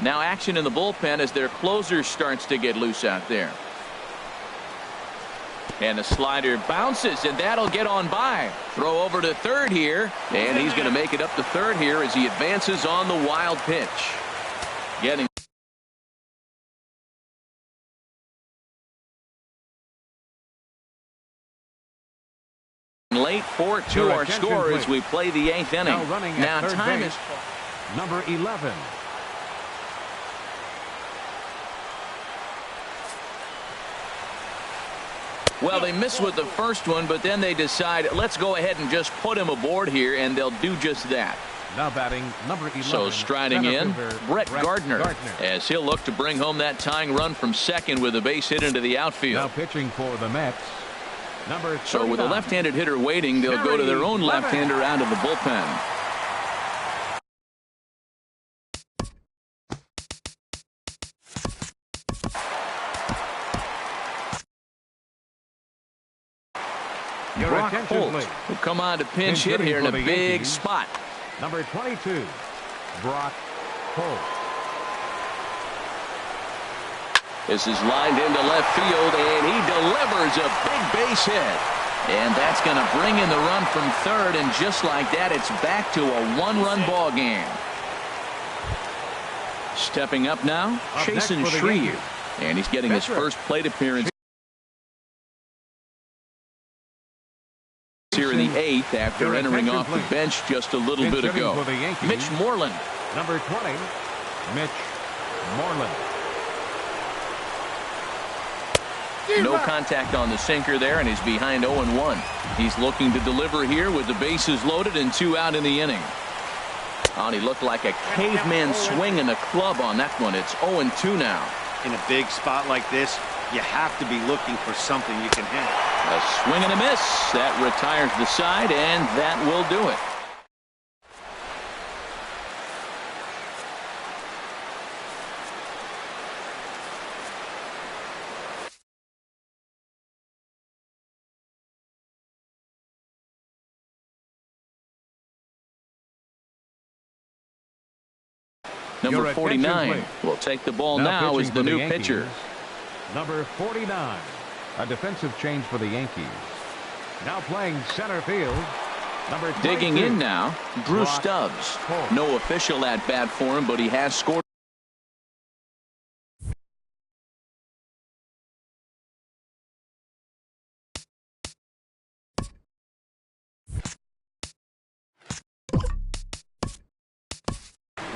Now action in the bullpen as their closer starts to get loose out there. And the slider bounces, and that'll get on by. Throw over to third here, and he's going to make it up to third here as he advances on the wild pitch. Getting 4-2 our score as we play the 8th inning. Now time is number 11. Well, they missed with the first one, but then they decide, let's go ahead and just put him aboard here, and they'll do just that. Now batting number 11. So striding in, Brett Gardner, as he'll look to bring home that tying run from second with a base hit into the outfield. Now pitching for the Mets, number 39. So with a left-handed hitter waiting, they'll go to their own left-hander out of the bullpen. Brock Holt will come on to pinch hit here in a big spot. Number 22, Brock Holt. This is lined into left field, and he delivers a big base hit. And that's going to bring in the run from third, and just like that, it's back to a one-run ball game. Stepping up now, Chasen Shreve, and he's getting his first plate appearance here in the 8th after entering off the bench just a little bit ago. Mitch Moreland. Number 20, Mitch Moreland. No contact on the sinker there, and he's behind 0-1. He's looking to deliver here with the bases loaded and 2 out in the inning. Oh, and he looked like a caveman swinging a club on that one. It's 0-2 now. In a big spot like this, you have to be looking for something you can hit. A swing and a miss. That retires the side, and that will do it. Number 49 will take the ball now as the new pitcher. Number 49, a defensive change for the Yankees. Now playing center field. Number 22, digging in now, Drew Stubbs. No official at bat for him, but he has scored.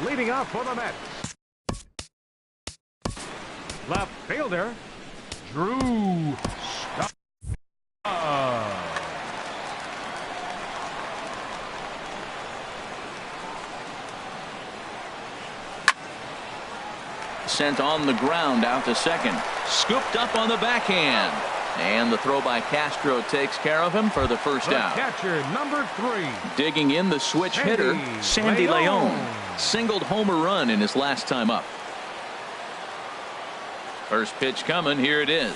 Leading off for the Mets, left fielder, Drew Stubbs. Sent on the ground out to second. Scooped up on the backhand. And the throw by Castro takes care of him for the first out. Catcher number 3. Digging in the switch hitter, Sandy Leon. Singled home a run in his last time up. First pitch coming. Here it is.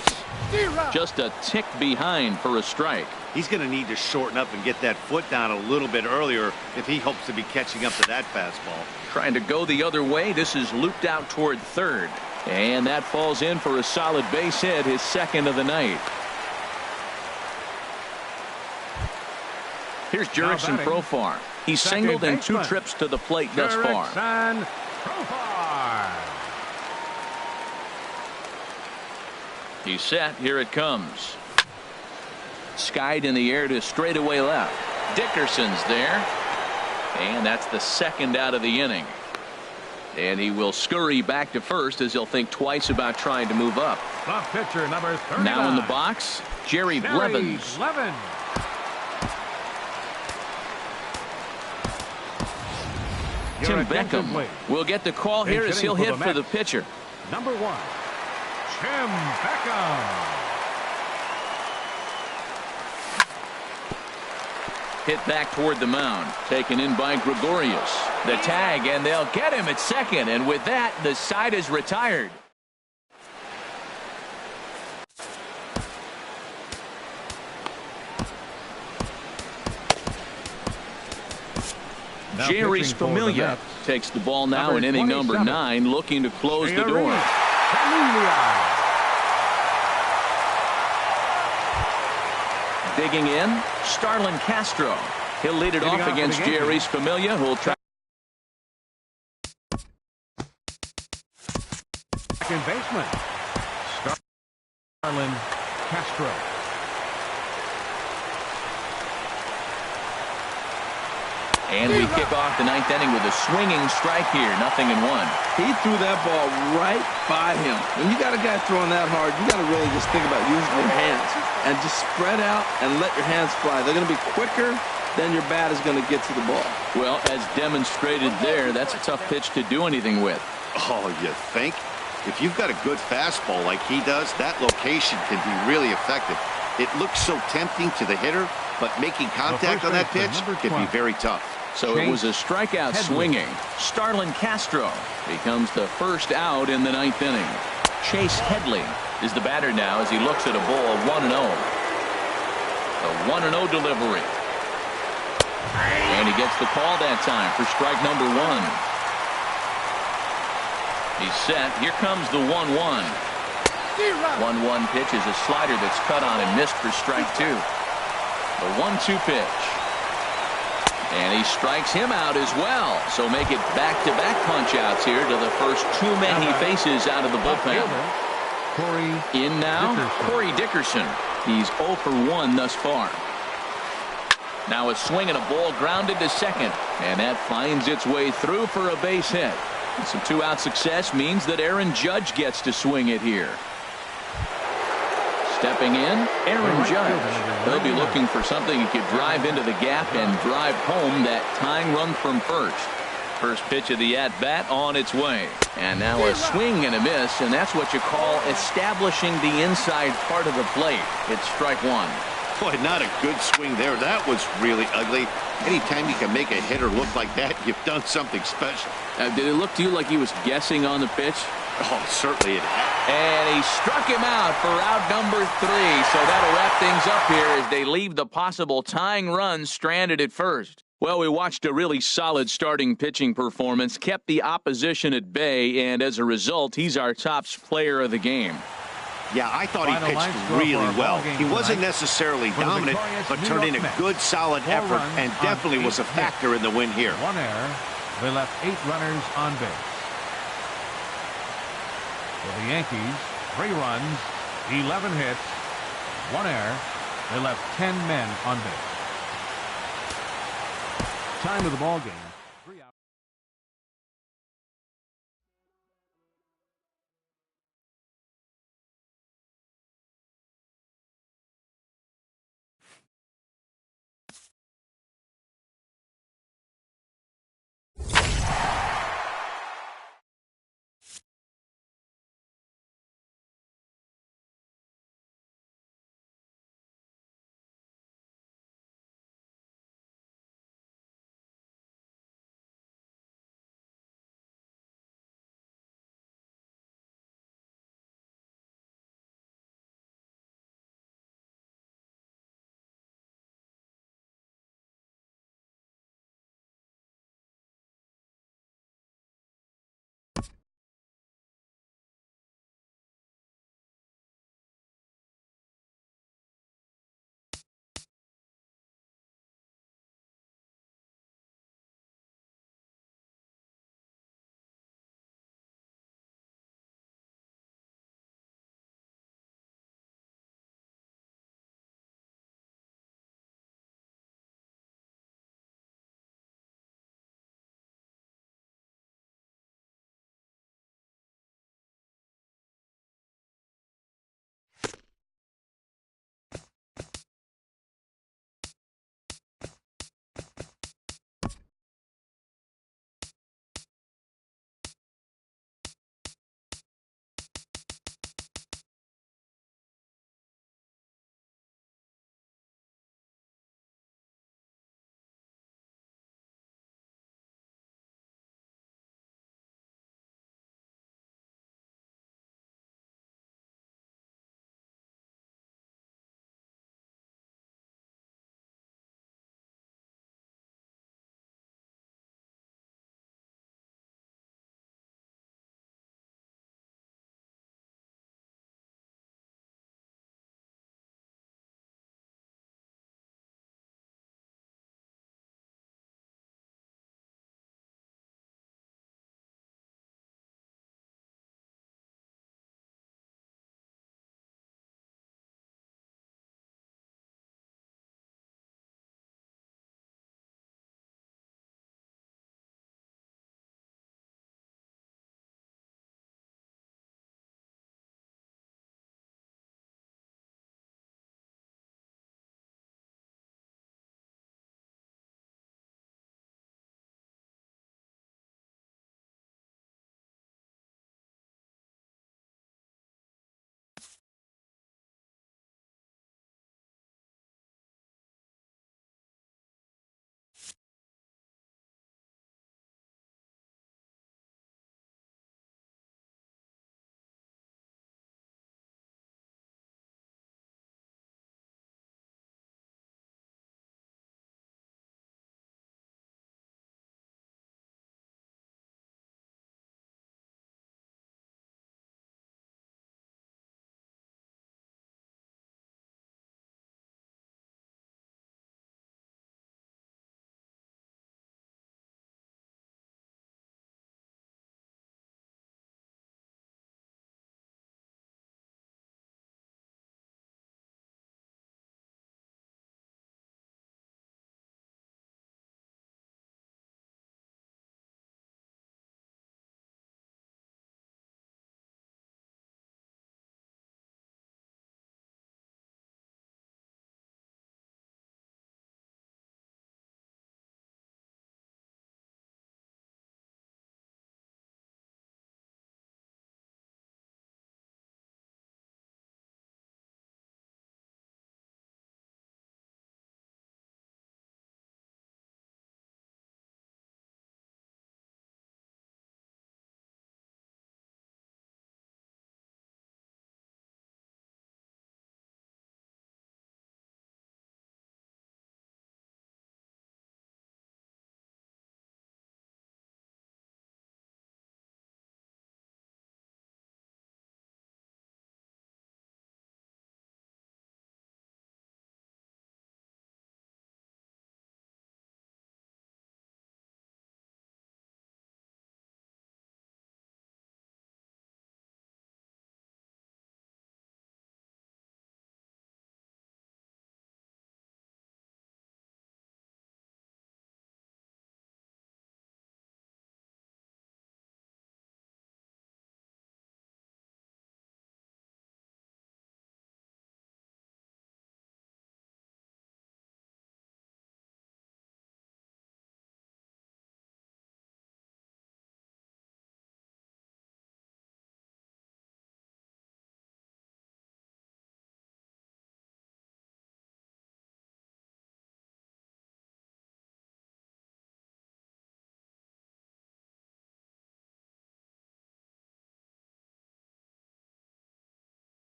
Just a tick behind for a strike. He's going to need to shorten up and get that foot down a little bit earlier if he hopes to be catching up to that fastball. Trying to go the other way. This is looped out toward third. And that falls in for a solid base hit, his second of the night. Here's Jurickson Profar. He's singled in 2 trips to the plate thus far. He's set. Here it comes. Skied in the air to straightaway left. Dickerson's there. And that's the second out of the inning. And he will scurry back to first as he'll think twice about trying to move up. Pitcher number 39. Now in the box, Jerry Blevins. Tim Beckham will get the call here as he'll hit for the pitcher. Number 1, Tim Beckham. Hit back toward the mound. Taken in by Gregorius. The tag, and they'll get him at second. And with that, the side is retired. Jerry Familia takes the ball now in inning number 9, looking to close the door. Digging in, Starlin Castro. He'll lead it off against Jerry Familia, who will try. Second baseman, Starlin Castro. And we kick off the ninth inning with a swinging strike here. 0-1. He threw that ball right by him. When you got a guy throwing that hard, you got to really just think about using your hands and just spread out and let your hands fly. They're going to be quicker than your bat is going to get to the ball. Well, as demonstrated there, that's a tough pitch to do anything with. Oh, you think? If you've got a good fastball like he does, that location can be really effective. It looks so tempting to the hitter, but making contact on that pitch can be very tough. So it was a strikeout swinging. Starlin Castro becomes the first out in the ninth inning. Chase Headley is the batter now as he looks at a ball 1-0. The 1-0 delivery. And he gets the call that time for strike number 1. He's set. Here comes the 1-1. 1-1 pitch is a slider that's cut on and missed for strike 2. The 1-2 pitch. And he strikes him out as well. So make it back-to-back punch-outs here to the first 2 men he faces out of the bullpen. In now, Corey Dickerson. He's 0 for 1 thus far. Now a swing and a ball grounded to second. And that finds its way through for a base hit. And some 2-out success means that Aaron Judge gets to swing it here. Stepping in, Aaron Judge. He'll be looking for something he could drive into the gap and drive home that tying run from first. First pitch of the at-bat on its way. And now a swing and a miss, and that's what you call establishing the inside part of the plate. It's strike 1. Boy, not a good swing there. That was really ugly. Anytime you can make a hitter look like that, you've done something special. Did it look to you like he was guessing on the pitch? Oh, certainly it has. And he struck him out for out number 3. So that'll wrap things up here as they leave the possible tying run stranded at first. Well, we watched a really solid starting pitching performance, kept the opposition at bay, and as a result, he's our top player of the game. Yeah, I thought he pitched really well. He wasn't necessarily dominant, but turned in a good, solid effort and definitely was a factor in the win here. 1 error. They left 8 runners on base. For the Yankees, 3 runs, 11 hits, 1 error. They left 10 men on base. Time of the ball game.